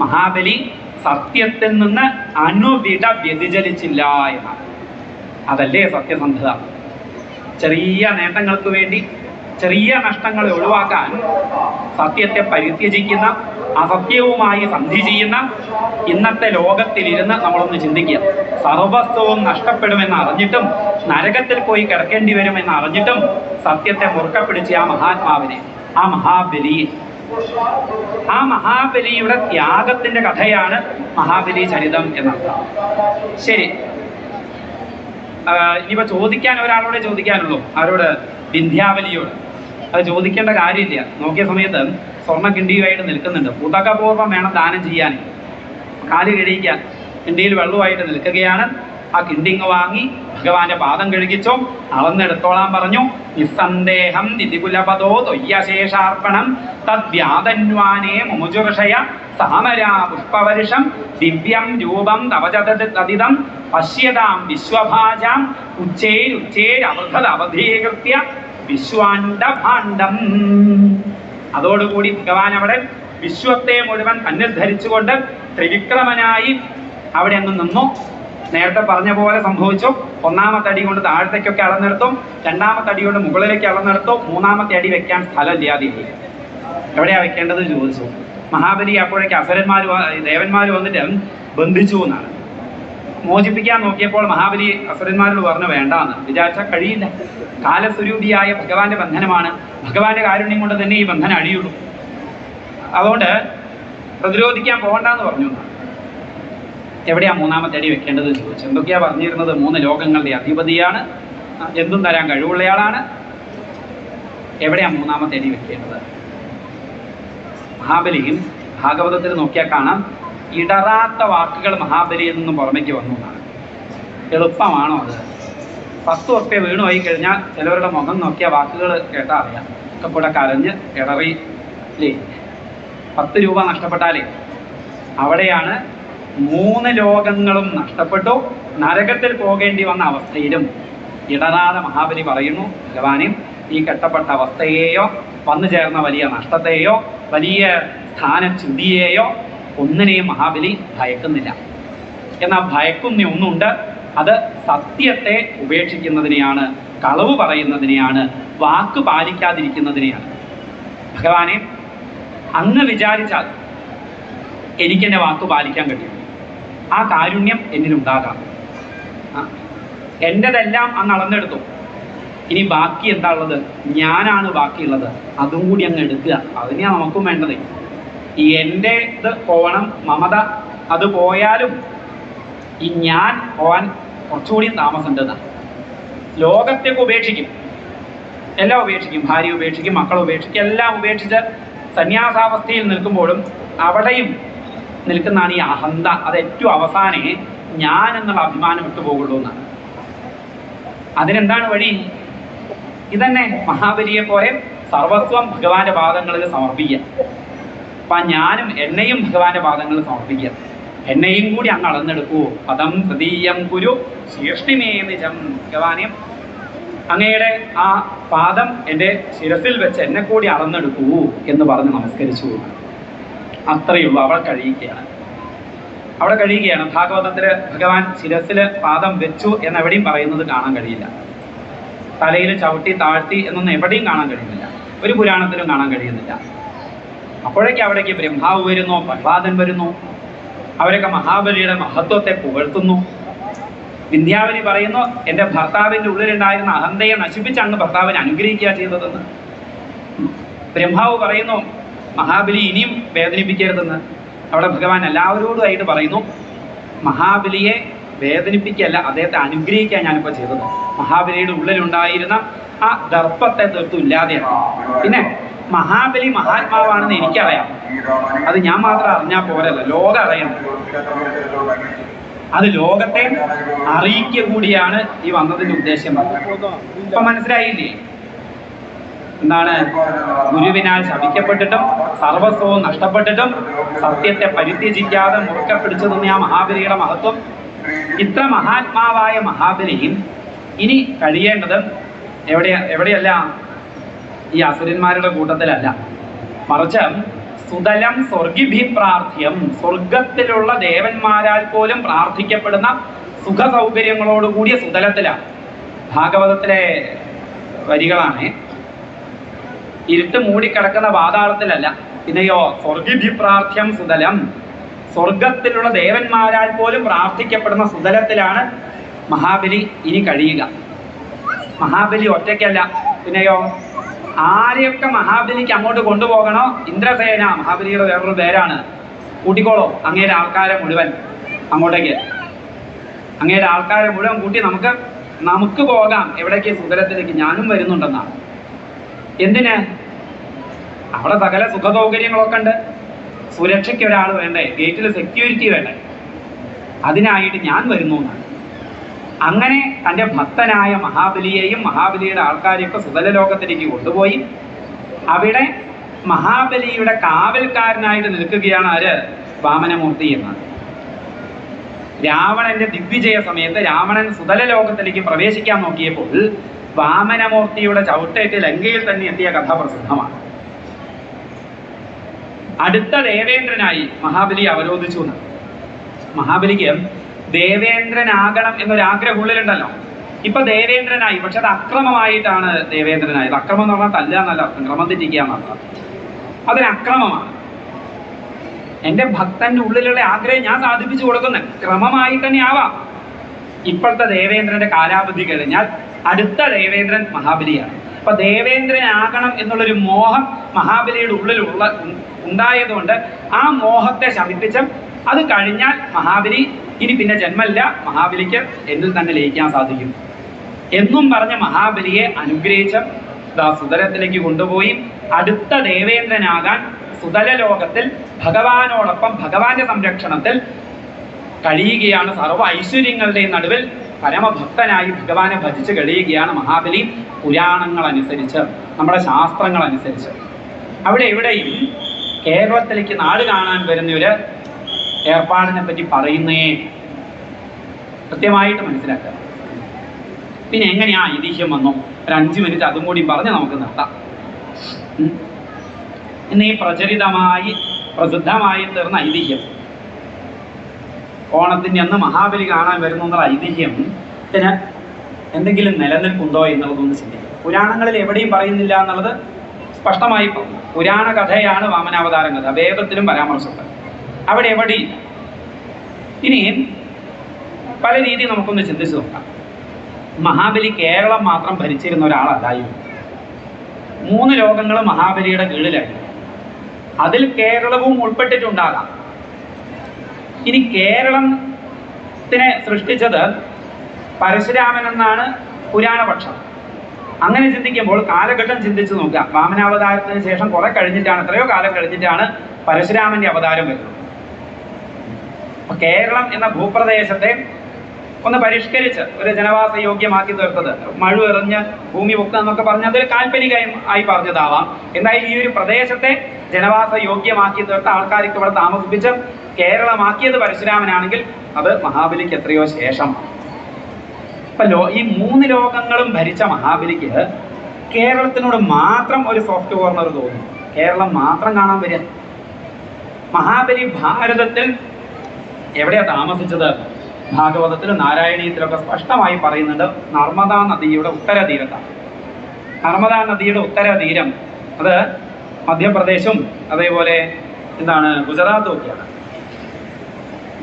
മഹാബലി സത്യത്തിൽ നിന്ന് അണുവിട വ്യതിചലിച്ചില്ല എന്നാണ്. അതല്ലേ സത്യസന്ധത. ചെറിയ നേട്ടങ്ങൾക്ക് വേണ്ടി, ചെറിയ നഷ്ടങ്ങളെ ഒഴിവാക്കാൻ സത്യത്തെ പരിത്യജിക്കുന്ന, അസത്യവുമായി സന്ധി ചെയ്യുന്ന ഇന്നത്തെ ലോകത്തിലിരുന്ന് നമ്മളൊന്ന് ചിന്തിക്കുക. സർവസ്വവും നഷ്ടപ്പെടുമെന്ന് അറിഞ്ഞിട്ടും നരകത്തിൽ പോയി കിടക്കേണ്ടി വരുമെന്ന് അറിഞ്ഞിട്ടും സത്യത്തെ മുറുക്കെ പിടിച്ച ആ മഹാത്മാവിനെ, ആ മഹാബലിയെ, ആ മഹാബലിയുടെ ത്യാഗത്തിന്റെ കഥയാണ് മഹാബലി ചരിതം എന്നർത്ഥം. ശരി, ഇനിയിപ്പോൾ ചോദിക്കാൻ ഒരാളോടെ ചോദിക്കാനുള്ളൂ, ആരോട്? വിന്ധ്യാവലിയോട്. അത് ചോദിക്കേണ്ട കാര്യമില്ല. നോക്കിയ സമയത്ത് സ്വർണ്ണ കിണ്ടിയുമായിട്ട് നിൽക്കുന്നുണ്ട്. ഉദകപൂർവ്വം വേണം ദാനം ചെയ്യാൻ. കാല് കഴിക്കാൻ കിണ്ടിയിൽ വെള്ളമായിട്ട് നിൽക്കുകയാണ്. ആ കിണ്ടിങ് വാങ്ങി ഭഗവാന്റെ പാദം കഴുകിച്ചോ, അളന്നെടുത്തോളാൻ പറഞ്ഞു. നിസ്സന്ദേഹം ദിതികുലപദോ തൊയ്യശേഷാർപ്പണം തദ്വ്യാതന്വാനേ മുമുജുർഷയ സാമരാ പുഷ്പവർഷം ദിവ്യം രൂപം തവചതതിതം പശ്യതാം വിശ്വഭാജാം ഉച്ചേരുച്ചേരവധീകൃത്യ വിശ്വാണ്ഡഭാണ്ഡം. അതോടുകൂടി ഭഗവാൻ അവിടെ വിശ്വത്തെ മുഴുവൻ തന്നിൽ ധരിച്ചുകൊണ്ട് ത്രിവിക്രമനായി അവിടെ അങ്ങ് നിന്നു. നേരത്തെ പറഞ്ഞ പോലെ സംഭവിച്ചു. 1ാമത്തെ അടി കൊണ്ട് താഴത്തേക്കൊക്കെ അളന്നെടുത്തും, 2ാമത്തെ അടി കൊണ്ട് മുകളിലേക്ക് അളന്നെടുത്തും, 3ാമത്തെ അടി വെക്കാൻ സ്ഥലമില്ലാതെ എവിടെയാ വെക്കേണ്ടത് ചോദിച്ചു. മഹാബലി അപ്പോഴേക്ക് ദേവന്മാർ വന്നിട്ട് ബന്ധിച്ചു എന്നാണ്. മോചിപ്പിക്കാൻ നോക്കിയപ്പോൾ മഹാബലി അസുരന്മാരോട് പറഞ്ഞു വേണ്ടാന്ന്. വിചാരിച്ചാൽ കഴിയില്ല. കാലസ്വരൂപിയായ ഭഗവാന്റെ ബന്ധനമാണ്. ഭഗവാന്റെ കാരുണ്യം കൊണ്ട് തന്നെ ഈ ബന്ധനം അഴിയുള്ളൂ. അതുകൊണ്ട് പ്രതിരോധിക്കാൻ പോകണ്ടെന്ന് പറഞ്ഞു. എവിടെയാ 3ാമത്തെ അടി വെക്കേണ്ടത് ചോദിച്ചു. എന്തൊക്കെയാ പറഞ്ഞിരുന്നത്? 3 ലോകങ്ങളുടെ അധിപതിയാണ്, എന്തും തരാൻ കഴിവുള്ളയാളാണ്. എവിടെയാ 3ാമത്തെ അടി വെക്കേണ്ടത്? മഹാബലിയും ഭാഗവതത്തിൽ നോക്കിയാൽ കാണാം, ഇടറാത്ത വാക്കുകൾ മഹാബലിയിൽ നിന്നും പുറമേക്ക് വന്നു എന്നാണ്. എളുപ്പമാണോ അത്? 10 ഉറുപ്പ്യ വീണു പോയി കഴിഞ്ഞാൽ ചിലവരുടെ മുഖം നോക്കിയ വാക്കുകൾ കേട്ടാൽ അറിയാം. ഒക്കെ കൂടെ കരഞ്ഞ് ഇടറി അല്ലേ? 10 രൂപ നഷ്ടപ്പെട്ടാലേ. അവിടെയാണ് 3 ലോകങ്ങളും നഷ്ടപ്പെട്ടു നരകത്തിൽ പോകേണ്ടി വന്ന അവസ്ഥയിലും ഇടറാതെ മഹാബലി പറയുന്നു, ഭഗവാനെ ഈ കെട്ടപ്പെട്ട അവസ്ഥയെയോ വന്നു ചേർന്ന വലിയ നഷ്ടത്തെയോ വലിയ സ്ഥാനച്യുതിയെയോ ഒന്നിനെയും മഹാബലി ഭയക്കുന്നില്ല. എന്നാൽ ഭയക്കുന്ന ഒന്നുണ്ട്, അത് സത്യത്തെ ഉപേക്ഷിക്കുന്നതിനെയാണ്, കളവ് പറയുന്നതിനെയാണ്, വാക്ക് പാലിക്കാതിരിക്കുന്നതിനെയാണ്. ഭഗവാനെ അങ്ങ് വിചാരിച്ചാൽ എനിക്കെൻ്റെ വാക്ക് പാലിക്കാൻ കഴിയും. ആ കാരുണ്യം എന്നിലുണ്ടാകാം. എൻ്റെതെല്ലാം അങ്ങ് അളന്നെടുത്തു. ഇനി ബാക്കി എന്താ ഉള്ളത്? ഞാനാണ് ബാക്കിയുള്ളത്. അതും കൂടി അങ്ങ് എടുക്കുക. അതിനെയാണ് നമുക്കും വേണ്ടത്. ഈ എൻ്റെ ഇത് പോകണം, മമത അത് പോയാലും ഈ ഞാൻ പോകാൻ കുറച്ചുകൂടി താമസമുണ്ടെന്നാണ്. ലോകത്തേക്ക് ഉപേക്ഷിക്കും, എല്ലാം ഉപേക്ഷിക്കും. ഭാര്യ ഉപേക്ഷിക്കും, മക്കളെ ഉപേക്ഷിക്കും, എല്ലാം ഉപേക്ഷിച്ച് സന്യാസാവസ്ഥയിൽ നിൽക്കുമ്പോഴും അവിടെയും നിൽക്കുന്നതാണ് ഈ അഹന്ത. അത് ഏറ്റവും അവസാനം ഞാൻ എന്നുള്ള അഭിമാനം വിട്ടുപോകുള്ളൂ എന്നാണ്. അതിനെന്താണ് വഴി? ഇതന്നെ മഹാബലിയെ പോലെ സർവസ്വം ഭഗവാന്റെ പാദങ്ങളിൽ സമർപ്പിക്കുക. അപ്പം ഞാനും എന്നെയും ഭഗവാന്റെ പാദങ്ങളിൽ സമർപ്പിക്കുക. എന്നെയും കൂടി അങ്ങ് അളന്നെടുക്കൂ. പദം തൃതീയം കുരു ശീർഷ്ടിമേ നിജം. ഭഗവാനെ അങ്ങയുടെ ആ പാദം എൻ്റെ ശിരസിൽ വെച്ച് എന്നെ കൂടി അളന്നെടുക്കൂ എന്ന് പറഞ്ഞ് നമസ്കരിച്ചു. അത്രയേ ഉള്ളൂ. അവിടെ കഴിയുകയാണ്. ഭാഗവതത്തിൽ ഭഗവാൻ ശിരസിൽ പാദം വെച്ചു എന്നെവിടെയും പറയുന്നത് കാണാൻ കഴിയില്ല. തലയിൽ ചവിട്ടി താഴ്ത്തി എന്നൊന്നും എവിടെയും കാണാൻ കഴിയുന്നില്ല. ഒരു പുരാണത്തിലും കാണാൻ കഴിയുന്നില്ല. അപ്പോഴേക്ക് അവിടേക്ക് ബ്രഹ്മാവ് വരുന്നു, പ്രഹ്ലാദൻ വരുന്നു. അവരൊക്കെ മഹാബലിയുടെ മഹത്വത്തെ പുകഴ്ത്തുന്നു. വിന്ധ്യാവലി പറയുന്നു, എൻ്റെ ഭർത്താവിൻ്റെ ഉള്ളിലുണ്ടായിരുന്ന അഹന്തയെ നശിപ്പിച്ച് അങ്ങ് ഭർത്താവിനെ അനുഗ്രഹിക്കുക ചെയ്തതെന്ന്. ബ്രഹ്മാവ് പറയുന്നു, മഹാബലി ഇനിയും വേദനിപ്പിക്കരുതെന്ന്. അവിടെ ഭഗവാൻ എല്ലാവരോടുമായിട്ട് പറയുന്നു, മഹാബലിയെ വേദനിപ്പിക്കുകയല്ല, അദ്ദേഹത്തെ അനുഗ്രഹിക്കാൻ ഞാനിപ്പോൾ ചെയ്തത്. മഹാബലിയുടെ ഉള്ളിലുണ്ടായിരുന്ന ആ ദർപ്പത്തെ തീർത്തും ഇല്ലാതെയാണ്. പിന്നെ മഹാബലി മഹാത്മാവാണെന്ന് എനിക്കറിയാം. അത് ഞാൻ മാത്രം അറിഞ്ഞാൽ പോരല്ല, ലോകം അറിയണം. അത് ലോകത്തെ അറിയിക്കുക കൂടിയാണ് ഈ വന്നതിൻ്റെ ഉദ്ദേശം. ഇപ്പൊ മനസ്സിലായില്ലേ? എന്താണ്? ഗുരുവിനാൽ ശപിക്കപ്പെട്ടിട്ടും സർവസ്വവും നഷ്ടപ്പെട്ടിട്ടും സത്യത്തെ പരിത്യജിക്കാതെ മുറുക്കെ പിടിച്ചു നിന്ന ആ മഹാബലിയുടെ മഹത്വം. ഇത്ര മഹാത്മാവായ മഹാബലിയും ഇനി കഴിയേണ്ടത് എവിടെയല്ല, ഈ അസുരന്മാരുടെ കൂട്ടത്തിലല്ല, മറിച്ച് സുതലം സ്വർഗിഭിപ്രാർത്ഥ്യം, സ്വർഗത്തിലുള്ള ദേവന്മാരാൽ പോലും പ്രാർത്ഥിക്കപ്പെടുന്ന സുഖ സൗകര്യങ്ങളോടുകൂടിയ സുതലത്തിലാണ്. ഭാഗവതത്തിലെ വരികളാണ്. ഇരുട്ട് മൂടിക്കിടക്കുന്ന പാതാളത്തിലല്ല, പിന്നെയോ സ്വർഗിഭിപ്രാർത്ഥ്യം സുതലം, സ്വർഗത്തിലുള്ള ദേവന്മാരാൽ പോലും പ്രാർത്ഥിക്കപ്പെടുന്ന സുതലത്തിലാണ് മഹാബലി ഇനി കഴിയുക. മഹാബലി ഒറ്റയ്ക്കല്ല, പിന്നെയോ ആരെയൊക്കെ മഹാബലിക്ക് അങ്ങോട്ട് കൊണ്ടുപോകണോ? ഇന്ദ്രസേന, മഹാബലിയുടെ വേറൊരു പേരാണ്. കൂട്ടിക്കോളോ അങ്ങയുടെ ആൾക്കാരെ മുഴുവൻ അങ്ങോട്ടേക്ക്. അങ്ങയുടെ ആൾക്കാരെ മുഴുവൻ കൂട്ടി നമുക്ക് പോകാം. എവിടേക്ക്? സുതലത്തിലേക്ക്. ഞാനും വരുന്നുണ്ടെന്നാണ്. എന്തിന്? അവിടെ സകല സുഖ സൗകര്യങ്ങളൊക്കെ ഉണ്ട്. സുരക്ഷയ്ക്ക് ഒരാൾ വേണ്ടേ? ഗേറ്റിൽ സെക്യൂരിറ്റി വേണ്ടേ? അതിനായിട്ട് ഞാൻ വരുന്നു എന്നാണ്. അങ്ങനെ തൻ്റെ ഭക്തനായ മഹാബലിയെയും മഹാബലിയുടെ ആൾക്കാരെയൊക്കെ സുതല ലോകത്തിലേക്ക് കൊണ്ടുപോയി അവിടെ മഹാബലിയുടെ കാവൽക്കാരനായിട്ട് നിൽക്കുകയാണ് ആര്? വാമനമൂർത്തി എന്ന്. രാവണന്റെ ദിഗ്വിജയ സമയത്ത് രാവണൻ സുതല ലോകത്തിലേക്ക് പ്രവേശിക്കാൻ നോക്കിയപ്പോൾ വാമനമൂർത്തിയുടെ ചവിട്ടേറ്റ് ലങ്കയിൽ തന്നെ എത്തിയ കഥ പ്രസിദ്ധമാണ്. അടുത്ത ദേവേന്ദ്രനായി മഹാബലി അവരോധിച്ചു എന്ന്. മഹാബലിക്ക് ദേവേന്ദ്രനാകണം എന്നൊരാഗ്രഹം ഉള്ളിലുണ്ടല്ലോ. ഇപ്പൊ ദേവേന്ദ്രനായി, പക്ഷെ അത് അക്രമമായിട്ടാണ് ദേവേന്ദ്രനായത്. അക്രമം എന്ന് പറഞ്ഞാൽ തല്ല എന്നല്ല അർത്ഥം, ക്രമം തെറ്റിക്കുക എന്നർത്ഥം. അതൊരു അക്രമമാണ്. എൻ്റെ ഭക്തന്റെ ഉള്ളിലുള്ള ആഗ്രഹം ഞാൻ സാധിപ്പിച്ചു കൊടുക്കുന്നത് ക്രമമായി തന്നെ ആവാം. ഇപ്പോഴത്തെ ദേവേന്ദ്രന്റെ കാലാവധി കഴിഞ്ഞാൽ അടുത്ത ദേവേന്ദ്രൻ മഹാബലിയാണ്. അപ്പൊ ദേവേന്ദ്രനാകണം എന്നുള്ളൊരു മോഹം മഹാബലിയുടെ ഉള്ളിൽ ഉണ്ടായതുകൊണ്ട് ആ മോഹത്തെ ശമിപ്പിച്ച് അത് കഴിഞ്ഞാൽ മഹാബലി ഇനി പിന്നെ ജന്മമില്ല, മഹാബലിക്ക് എന്നിൽ തന്നെ ലയിക്കാൻ സാധിക്കും എന്നും പറഞ്ഞ മഹാബലിയെ അനുഗ്രഹിച്ച് സുതലത്തിലേക്ക് കൊണ്ടുപോയി അടുത്ത ദേവേന്ദ്രനാകാൻ സുതല ലോകത്തിൽ ഭഗവാനോടൊപ്പം ഭഗവാന്റെ സംരക്ഷണത്തിൽ കഴിയുകയാണ്. സർവ്വ ഐശ്വര്യങ്ങളുടെയും നടുവിൽ പരമഭക്തനായി ഭഗവാനെ ഭജിച്ച് കഴിയുകയാണ് മഹാബലി. പുരാണങ്ങൾ അനുസരിച്ച്, നമ്മുടെ ശാസ്ത്രങ്ങൾ അനുസരിച്ച്. അവിടെ എവിടെയും കേരളത്തിലേക്ക് നാട് കാണാൻ വരുന്നവര് ഏർപ്പാടിനെ പറ്റി പറയുന്നേ കൃത്യമായിട്ട് മനസ്സിലാക്കുക. പിന്നെ എങ്ങനെയാ ഐതിഹ്യം വന്നു? ഒരു 5 മിനിറ്റ് അതും കൂടി പറഞ്ഞ് നമുക്ക് നിർത്താം. ഇന്ന് ഈ പ്രസിദ്ധമായി തീർന്ന ഐതിഹ്യം, ഓണത്തിൻ്റെ അന്ന് മഹാബലി കാണാൻ വരുന്നു എന്നുള്ള ഐതിഹ്യത്തിന് എന്തെങ്കിലും നിലനിൽപ്പുണ്ടോ എന്നുള്ളതൊന്ന് ചിന്തിക്കും. പുരാണങ്ങളിൽ എവിടെയും പറയുന്നില്ല എന്നുള്ളത് സ്പഷ്ടമായി പുരാണ കഥയാണ് വാമനാവതാരം കഥ. വേദത്തിലും പരാമർശമുണ്ട്, അവിടെ എവിടെയും. ഇനി പല രീതിയിൽ നമുക്കൊന്ന് ചിന്തിച്ചു നോക്കാം. മഹാബലി കേരളം മാത്രം ഭരിച്ചിരുന്ന ഒരാളല്ലായിരുന്നു. 3 ലോകങ്ങളും മഹാബലിയുടെ കീഴിലായിരുന്നു. അതിൽ കേരളവും ഉൾപ്പെട്ടിട്ടുണ്ടാകാം. ഇനി കേരളത്തിനെ സൃഷ്ടിച്ചത് പരശുരാമൻ എന്നാണ് പുരാണപക്ഷം. അങ്ങനെ ചിന്തിക്കുമ്പോൾ കാലഘട്ടം ചിന്തിച്ചു നോക്കുക. വാമനാവതാരത്തിന് ശേഷം കുറെ കഴിഞ്ഞിട്ടാണ്, എത്രയോ കാലം കഴിഞ്ഞിട്ടാണ് പരശുരാമന്റെ അവതാരം വരുന്നത്. അപ്പൊ കേരളം എന്ന ഭൂപ്രദേശത്തെ ഒന്ന് പരിഷ്കരിച്ച് ഒരു ജനവാസ യോഗ്യമാക്കി തീർത്തത്, മഴ എറിഞ്ഞ് ഭൂമി പൊക്കുക എന്നൊക്കെ പറഞ്ഞ് അതൊരു കാൽപ്പനികമായി പറഞ്ഞതാവാം. എന്തായാലും ഈ ഒരു പ്രദേശത്തെ ജനവാസ യോഗ്യമാക്കി തീർത്ത ആൾക്കാർക്ക് ഇവിടെ താമസിപ്പിച്ച് കേരളമാക്കിയത് പരശുരാമനാണെങ്കിൽ അത് മഹാബലിക്ക് എത്രയോ ശേഷം. അപ്പൊ ഈ 3 ലോകങ്ങളും ഭരിച്ച മഹാബലിക്ക് കേരളത്തിനോട് മാത്രം ഒരു സോഫ്റ്റ് കോർണർ തോന്നി. കേരളം മാത്രം കാണാൻ വരിക. മഹാബലി ഭാരതത്തിൽ എവിടെയാ താമസിച്ചത്? ഭാഗവതത്തിലും നാരായണീയത്തിലൊക്കെ സ്പഷ്ടമായി പറയുന്നുണ്ട്. നർമ്മദാ നദിയുടെ ഉത്തരതീരത്താണ്. നർമ്മദാ നദിയുടെ ഉത്തരതീരം അത് മധ്യപ്രദേശും അതേപോലെ എന്താണ് ഗുജറാത്തും ഒക്കെയാണ്.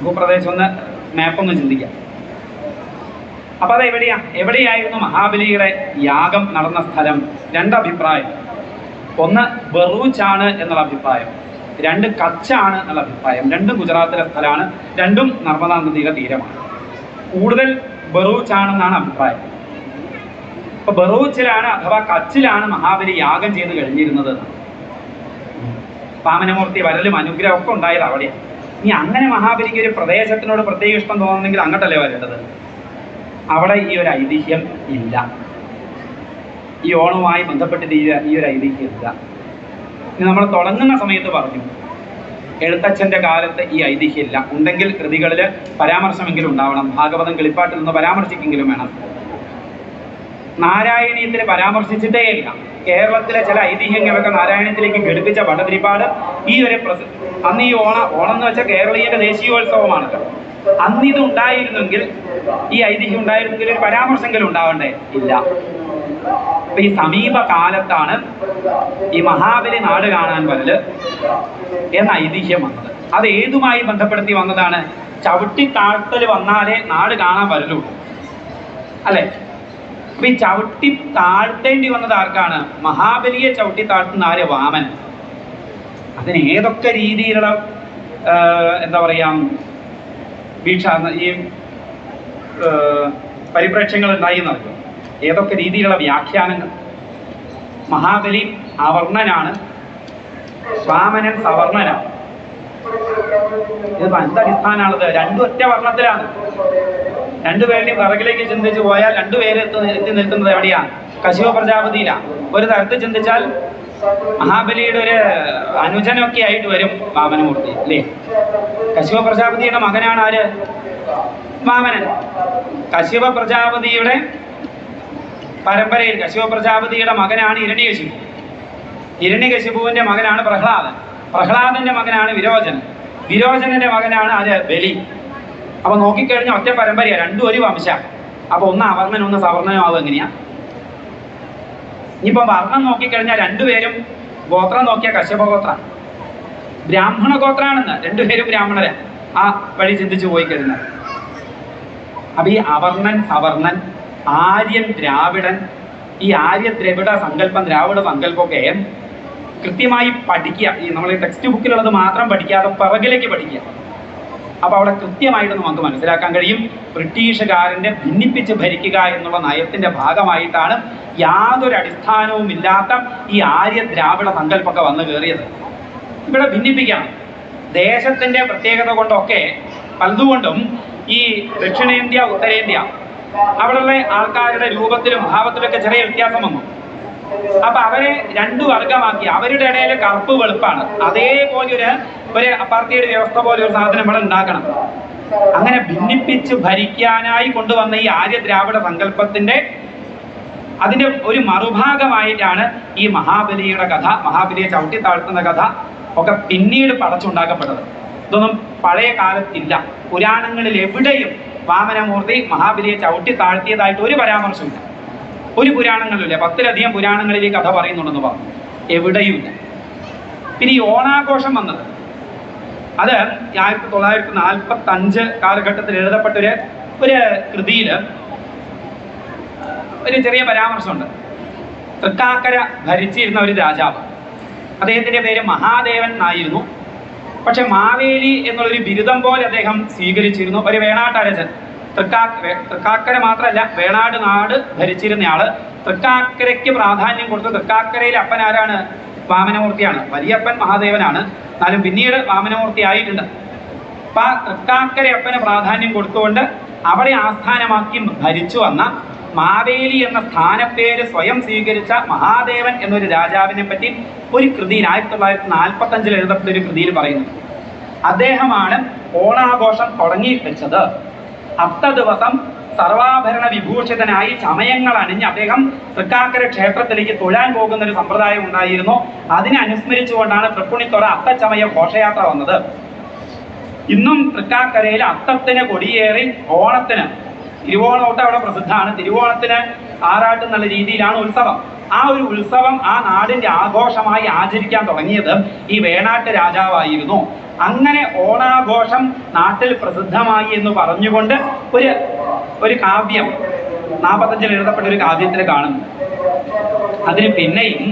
ഭൂപ്രദേശം ഒന്ന് മാപ്പൊന്ന് ചിന്തിക്കാം. അപ്പൊ അത് എവിടെയായിരുന്നു മഹാബലിയുടെ യാഗം നടന്ന സ്ഥലം? രണ്ടഭിപ്രായം. ഒന്ന് ബറൂച്ചാണ് എന്നുള്ള അഭിപ്രായം, രണ്ട് കച്ചാണ് എന്നുള്ള അഭിപ്രായം. രണ്ടും ഗുജറാത്തിലെ സ്ഥലമാണ്, രണ്ടും നർമ്മദാ നദിയുടെ തീരമാണ്. കൂടുതൽ ബറൂച്ചാണെന്നാണ് അഭിപ്രായം. അപ്പൊ ബറൂച്ചിലാണ് അഥവാ കച്ചിലാണ് മഹാബലി യാഗം ചെയ്ത് കഴിഞ്ഞിരുന്നത്. വാമനമൂർത്തി വരലും അനുഗ്രഹം ഒക്കെ ഉണ്ടായത് അവിടെയാണ്. ഇനി അങ്ങനെ മഹാബലിക്ക് ഒരു പ്രദേശത്തിനോട് പ്രത്യേക ഇഷ്ടം തോന്നുന്നെങ്കിൽ അങ്ങോട്ടല്ലേ വരേണ്ടത്. അവിടെ ഈ ഒരു ഐതിഹ്യം ഇല്ല. ഈ ഓണവുമായി ബന്ധപ്പെട്ടിട്ട് ഈ ഒരു ഐതിഹ്യം ഇല്ല. ഇനി നമ്മൾ തുടങ്ങുന്ന സമയത്ത് പറഞ്ഞു എഴുത്തച്ഛൻ്റെ കാലത്ത് ഈ ഐതിഹ്യം ഇല്ല. ഉണ്ടെങ്കിൽ കൃതികളിൽ പരാമർശമെങ്കിലും ഉണ്ടാവണം. ഭാഗവതം കിളിപ്പാട്ടിൽ നിന്ന് പരാമർശിക്കെങ്കിലും വേണം. നാരായണീയത്തിൽ പരാമർശിച്ചിട്ടേ ഇല്ല. കേരളത്തിലെ ചില ഐതിഹ്യങ്ങളൊക്കെ നാരായണത്തിലേക്ക് ഘടിപ്പിച്ച ഭട്ടതിരിപ്പാട് ഈ ഒരു അന്ന് ഈ ഓണം എന്ന് വെച്ചാൽ കേരളീയന്റെ ദേശീയോത്സവമാണല്ലോ. അന്നിത് ഉണ്ടായിരുന്നെങ്കിൽ, ഈ ഐതിഹ്യം ഉണ്ടായിരുന്നെങ്കിൽ ഒരു പരാമർശമെങ്കിലും ഉണ്ടാവണ്ടേ? ഇല്ല. അപ്പൊ ഈ സമീപകാലത്താണ് ഈ മഹാബലി നാട് കാണാൻ വരല് എന്ന ഐതിഹ്യം വന്നത്. അത് ഏതുമായി ബന്ധപ്പെടുത്തി വന്നതാണ്? ചവിട്ടി താഴ്ത്തൽ വന്നാലേ നാട് കാണാൻ വരലുള്ളൂ, അല്ലെ? അപ്പൊ ഈ ചവിട്ടി താഴ്ത്തേണ്ടി വന്നത് ആർക്കാണ്? മഹാബലിയെ ചവിട്ടി താഴ്ത്തുന്ന ആര്? വാമൻ. അതിന് ഏതൊക്കെ രീതിയിലുള്ള എന്താ പറയാ ഈ പരിപ്രേക്ഷ്യങ്ങൾ ഉണ്ടായി എന്നറിയും. ഏതൊക്കെ രീതിയിലുള്ള വ്യാഖ്യാനങ്ങൾ. മഹാബലി അവർണനാണ്, വാമനൻ സവർണനാണ്. ഇത് എന്തടിസ്ഥാനാണത്? രണ്ടും ഒറ്റ വർണ്ണത്തിലാണ്. രണ്ടുപേരുടെയും പിറകിലേക്ക് ചിന്തിച്ചു പോയാൽ രണ്ടുപേര് എത്തി നിൽക്കുന്നത് എവിടെയാണ്? കശ്യപ പ്രജാപതിയിലാണ്. ഒരു തരത്തിൽ ചിന്തിച്ചാൽ മഹാബലിയുടെ ഒരു അനുജനൊക്കെ ആയിട്ട് വരും വാമനമൂർത്തി, അല്ലേ? കശ്യപ പ്രജാപതിയുടെ മകനാണ് ആര്? വാമനൻ. കശ്യപ പ്രജാപതിയുടെ പരമ്പരയിൽ കശ്യപ പ്രജാപതിയുടെ മകനാണ് ഹിരണ്യകശിപു. ഹിരണ്യകശിപുവിന്റെ മകനാണ് പ്രഹ്ലാദൻ. പ്രഹ്ലാദന്റെ മകനാണ് വിരോചനൻ. വിരോചനന്റെ മകനാണ് ആര്? ബലി. അപ്പൊ നോക്കിക്കഴിഞ്ഞാൽ ഒറ്റ പരമ്പരയാ, രണ്ടും ഒരു വംശ. അപ്പൊ ഒന്ന് അവർണൻ ഒന്ന് സവർണനും ആവും. എങ്ങനെയാ? ഇനിയിപ്പം വർണ്ണം നോക്കിക്കഴിഞ്ഞാൽ രണ്ടുപേരും ഗോത്രം നോക്കിയ കശ്യപ ഗോത്ര, ബ്രാഹ്മണ ഗോത്രാണെന്ന്. രണ്ടുപേരും ബ്രാഹ്മണരാ. ആ വഴി ചിന്തിച്ചു പോയി കഴിഞ്ഞാൽ അപ്പൊ ഈ അവർണൻ സവർണൻ, ആര്യൻ ദ്രാവിഡൻ, ഈ ആര്യ ദ്രവിഡ സങ്കല്പം, ദ്രാവിഡ സങ്കല്പമൊക്കെ കൃത്യമായി പഠിക്കുക. ഈ നമ്മൾ ടെക്സ്റ്റ് ബുക്കിലുള്ളത് മാത്രം പഠിക്കാതെ പിറകിലേക്ക് പഠിക്കുക. അപ്പൊ അവിടെ കൃത്യമായിട്ട് നമുക്ക് മനസ്സിലാക്കാൻ കഴിയും ബ്രിട്ടീഷുകാരന്റെ ഭിന്നിപ്പിച്ച് ഭരിക്കുക എന്നുള്ള നയത്തിന്റെ ഭാഗമായിട്ടാണ് യാതൊരു അടിസ്ഥാനവും ഇല്ലാത്ത ഈ ആര്യ ദ്രാവിഡ സങ്കല്പമൊക്കെ വന്നു കയറിയത്. ഇവിടെ ഭിന്നിപ്പിക്കണം. ദേശത്തിന്റെ പ്രത്യേകത കൊണ്ടൊക്കെ പലതുകൊണ്ടും ഈ ദക്ഷിണേന്ത്യ ഉത്തരേന്ത്യ അവിടെയുള്ള ആൾക്കാരുടെ രൂപത്തിലും ഭാവത്തിലൊക്കെ ചെറിയ വ്യത്യാസം വന്നു. അപ്പൊ അവരെ രണ്ടു വർഗമാക്കി. അവരുടെ ഇടയിൽ കറുപ്പ് വെളുപ്പാണ്. അതേപോലെ ഒരു അപ്പാർത്തൈഡ് വ്യവസ്ഥ പോലെ ഒരു സാധനം ഇവിടെ ഉണ്ടാക്കണം. അങ്ങനെ ഭിന്നിപ്പിച്ച് ഭരിക്കാനായി കൊണ്ടുവന്ന ഈ ആര്യ ദ്രാവിഡ സങ്കല്പത്തിന്റെ അതിന്റെ ഒരു മറുഭാഗമായിട്ടാണ് ഈ മഹാബലിയുടെ കഥ, മഹാബലിയെ ചവിട്ടി താഴ്ത്തുന്ന കഥ ഒക്കെ പിന്നീട് പടച്ചുണ്ടാക്കപ്പെട്ടത്. ഇതൊന്നും പഴയ കാലത്തില്ല. പുരാണങ്ങളിൽ എവിടെയും വാമനമൂർത്തി മഹാബലിയെ ചവിട്ടി താഴ്ത്തിയതായിട്ട് ഒരു പരാമർശമില്ല. ഒരു പുരാണങ്ങളിലില്ല. 10-ലധികം പുരാണങ്ങളിൽ ഈ കഥ പറയുന്നുണ്ടെന്ന് പറഞ്ഞു, എവിടെയുമില്ല. പിന്നെ ഈ ഓണാഘോഷം വന്നത് അത് 1945 കാലഘട്ടത്തിൽ എഴുതപ്പെട്ട ഒരു കൃതിയിൽ ഒരു ചെറിയ പരാമർശമുണ്ട്. തൃക്കാക്കര ഭരിച്ചിരുന്ന ഒരു രാജാവ്, അദ്ദേഹത്തിന്റെ പേര് മഹാദേവൻ എന്നായിരുന്നു. പക്ഷെ മാവേലി എന്നുള്ളൊരു ബിരുദം പോലെ അദ്ദേഹം സ്വീകരിച്ചിരുന്നു. ഒരു വേണാട്ടരജൻ. തൃക്കാക്കര മാത്രമല്ല, വേണാട് നാട് ഭരിച്ചിരുന്നയാള്. തൃക്കാക്കരയ്ക്ക് പ്രാധാന്യം കൊടുത്തു. തൃക്കാക്കരയിലെ അപ്പൻ ആരാണ്? വാമനമൂർത്തിയാണ്. വലിയപ്പൻ മഹാദേവനാണ്, എന്നാലും പിന്നീട് വാമനമൂർത്തി ആയിട്ടുണ്ട്. അപ്പൊ ആ തൃക്കാക്കര അപ്പന് പ്രാധാന്യം കൊടുത്തുകൊണ്ട് അവിടെ ആസ്ഥാനമാക്കി ഭരിച്ചു വന്ന മാവേലി എന്ന സ്ഥാനപ്പേര് സ്വയം സ്വീകരിച്ച മഹാദേവൻ എന്നൊരു രാജാവിനെ പറ്റി ഒരു കൃതിയിൽ 1945 എഴുതപ്പെട്ട ഒരു കൃതിയിൽ പറയുന്നു. അദ്ദേഹമാണ് ഓണാഘോഷം തുടങ്ങി വെച്ചത്. 10 ദിവസം സർവാഭരണ വിഭൂഷിതനായി ചമയങ്ങൾ അണിഞ്ഞ് അദ്ദേഹം തൃക്കാക്കര ക്ഷേത്രത്തിലേക്ക് തൊഴാൻ പോകുന്ന ഒരു സമ്പ്രദായം ഉണ്ടായിരുന്നു. അതിനെ അനുസ്മരിച്ചുകൊണ്ടാണ് തൃപ്പുണിത്തുറ അത്തച്ചമയ ഘോഷയാത്ര വന്നത്. ഇന്നും തൃക്കാക്കരയിൽ അത്തത്തിന് കൊടിയേറി ഓണത്തിന്, തിരുവോണോട്ട് അവിടെ പ്രസിദ്ധമാണ്. തിരുവോണത്തിന് ആറാട്ട് എന്നുള്ള രീതിയിലാണ് ഉത്സവം. ആ ഒരു ഉത്സവം ആ നാടിന്റെ ആഘോഷമായി ആചരിക്കാൻ തുടങ്ങിയത് ഈ വേണാട്ട് രാജാവായിരുന്നു. അങ്ങനെ ഓണാഘോഷം നാട്ടിൽ പ്രസിദ്ധമായി എന്ന് പറഞ്ഞുകൊണ്ട് ഒരു കാവ്യം 45 എഴുതപ്പെട്ട ഒരു കാവ്യത്തിൽ കാണുന്നു. അതിന് പിന്നെയും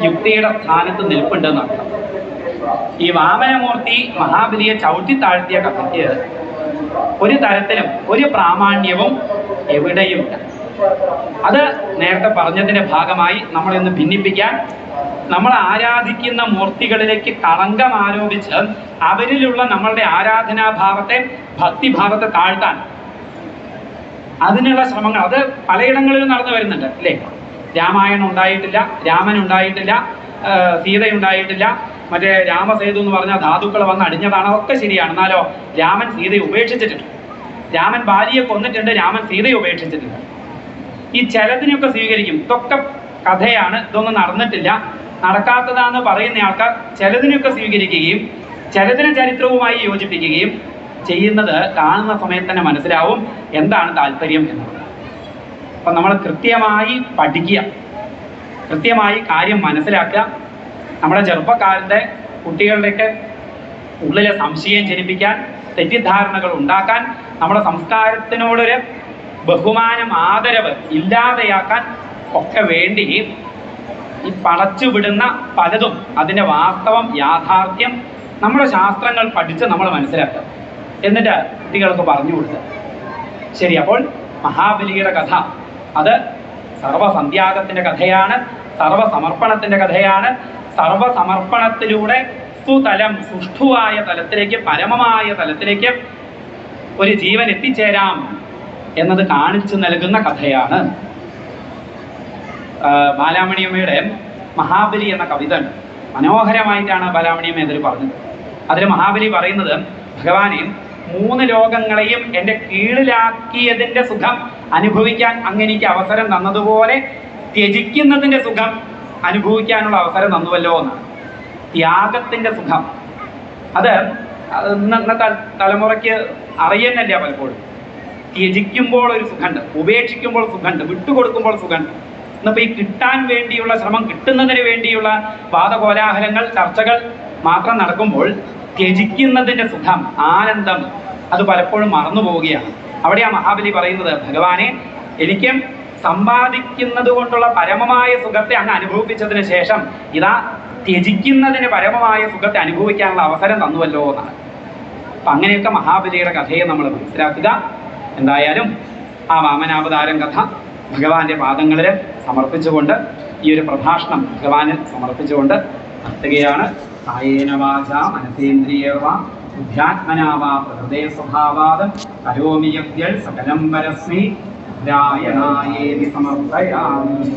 യുക്തിയുടെ സ്ഥാനത്ത് നിൽപ്പുണ്ടെന്നാണ്. ഈ വാമനമൂർത്തി മഹാബലിയെ ചവിട്ടി താഴ്ത്തിയ കഥയ്ക്ക് ഒരു തരത്തിലും ഒരു പ്രാമാണ്യവും എവിടെയുമില്ല. അത് നേരത്തെ പറഞ്ഞതിന്റെ ഭാഗമായി നമ്മളിന്ന് ഭിന്നിപ്പിക്കാൻ, നമ്മൾ ആരാധിക്കുന്ന മൂർത്തികളിലേക്ക് കളങ്കം ആരോപിച്ച് അവരിലുള്ള നമ്മളുടെ ആരാധനാഭാവത്തെ, ഭക്തിഭാവത്തെ താഴ്ത്താൻ അതിനുള്ള ശ്രമങ്ങൾ അത് പലയിടങ്ങളിലും നടന്നു വരുന്നുണ്ട് അല്ലേ? രാമായണം ഉണ്ടായിട്ടില്ല, രാമൻ ഉണ്ടായിട്ടില്ല, സീതയുണ്ടായിട്ടില്ല, മറ്റേ രാമസേതു എന്ന് പറഞ്ഞ ധാതുക്കൾ വന്ന് അടിഞ്ഞതാണ്. അതൊക്കെ ശരിയാണ്. എന്നാലോ രാമൻ സീതയെ ഉപേക്ഷിച്ചിട്ടുണ്ട്, രാമൻ ബാലിയെ കൊന്നിട്ടുണ്ട്, രാമൻ സീതയെ ഉപേക്ഷിച്ചിട്ടുണ്ട്. ഈ ചിലതിനൊക്കെ സ്വീകരിക്കും, ഇതൊക്കെ കഥയാണ്, ഇതൊന്നും നടന്നിട്ടില്ല, നടക്കാത്തതാന്ന് പറയുന്ന ആൾക്കാർ ചിലതിനൊക്കെ സ്വീകരിക്കുകയും ചിലതിനെ ചരിത്രവുമായി യോജിപ്പിക്കുകയും ചെയ്യുന്നത് കാണുന്ന സമയത്ത് തന്നെ മനസ്സിലാവും എന്താണ് താല്പര്യം എന്നുള്ളത്. അപ്പം നമ്മൾ കൃത്യമായി പഠിക്കുക, കൃത്യമായി കാര്യം മനസ്സിലാക്കുക. നമ്മുടെ ചെറുപ്പക്കാരുടെ കുട്ടികളുടെയൊക്കെ ഉള്ളിലെ സംശയം ജനിപ്പിക്കാൻ, തെറ്റിദ്ധാരണകൾ ഉണ്ടാക്കാൻ, നമ്മുടെ സംസ്കാരത്തിനോടൊരു ബഹുമാനം, ആദരവ് ഇല്ലാതെയാക്കാൻ ഒക്കെ വേണ്ടി ഈ പടച്ചുവിടുന്ന പലതും അതിൻ്റെ വാസ്തവം, യാഥാർത്ഥ്യം നമ്മുടെ ശാസ്ത്രങ്ങൾ പഠിച്ച് നമ്മൾ മനസ്സിലാക്കുക. എന്നിട്ട് കുട്ടികൾക്ക് പറഞ്ഞു കൊടുക്കുക. ശരി, അപ്പോൾ മഹാബലിയുടെ കഥ അത് സർവസന്ത്യാഗത്തിൻ്റെ കഥയാണ്, സർവസമർപ്പണത്തിൻ്റെ കഥയാണ്. സർവസമർപ്പണത്തിലൂടെ സുതലം, സുഷ്ഠുവായ തലത്തിലേക്ക്, പരമമായ തലത്തിലേക്ക് ഒരു ജീവൻ എത്തിച്ചേരാം എന്നത് കാണിച്ചു നൽകുന്ന കഥയാണ്. ബാലാമണിയമ്മയുടെ മഹാബലി എന്ന കവിത മനോഹരമായിട്ടാണ് ബാലാമണിയമ്മ ഇതിൽ പറഞ്ഞത്. അതിൽ മഹാബലി പറയുന്നത്, ഭഗവാനെ 3 ലോകങ്ങളെയും എൻ്റെ കീഴിലാക്കിയതിൻ്റെ സുഖം അനുഭവിക്കാൻ അങ്ങനെക്ക് അവസരം തന്നതുപോലെ ത്യജിക്കുന്നതിൻ്റെ സുഖം അനുഭവിക്കാനുള്ള അവസരം തന്നുവല്ലോ എന്നാണ്. ത്യാഗത്തിൻ്റെ സുഖം അത് ഇന്നത്തെ തലമുറയ്ക്ക് അറിയുന്നില്ല പലപ്പോഴും. ത്യജിക്കുമ്പോൾ ഒരു സുഖമുണ്ട്, ഉപേക്ഷിക്കുമ്പോൾ സുഖമുണ്ട്, വിട്ടുകൊടുക്കുമ്പോൾ സുഖമുണ്ട്. ഇന്നിപ്പോൾ ഈ കിട്ടാൻ വേണ്ടിയുള്ള ശ്രമം, കിട്ടുന്നതിന് വേണ്ടിയുള്ള വാദകോലാഹലങ്ങൾ, ചർച്ചകൾ മാത്രം നടക്കുമ്പോൾ ത്യജിക്കുന്നതിൻ്റെ സുഖം, ആനന്ദം അത് പലപ്പോഴും മറന്നു പോവുകയാണ്. അവിടെയാണ് മഹാബലി പറയുന്നത്, ഭഗവാനെ എനിക്ക് സമ്പാദിക്കുന്നത് കൊണ്ടുള്ള പരമമായ സുഖത്തെ അങ്ങ് അനുഭവിപ്പിച്ചതിന് ശേഷം ഇതാ ത്യജിക്കുന്നതിന് പരമമായ സുഖത്തെ അനുഭവിക്കാനുള്ള അവസരം തന്നുവല്ലോ എന്നാണ്. അപ്പം അങ്ങനെയൊക്കെ മഹാബലിയുടെ കഥയെ നമ്മൾ മനസ്സിലാക്കുക. എന്തായാലും ആ വാമനാവതാരം കഥ ഭഗവാന്റെ പാദങ്ങളിൽ സമർപ്പിച്ചുകൊണ്ട്, ഈ ഒരു പ്രഭാഷണം ഭഗവാനിൽ സമർപ്പിച്ചുകൊണ്ട് നിർത്തുകയാണ്. കായേന വാചാ മനസേന്ദ്രിയേർവാ ബുദ്ധ്യാത്മനാ വാ പ്രകൃതേ സ്വഭാവാത് കരോമി യദ്യൽ സകലം പരസ്മൈ നാരായണായേതി സമർപ്പയാമി.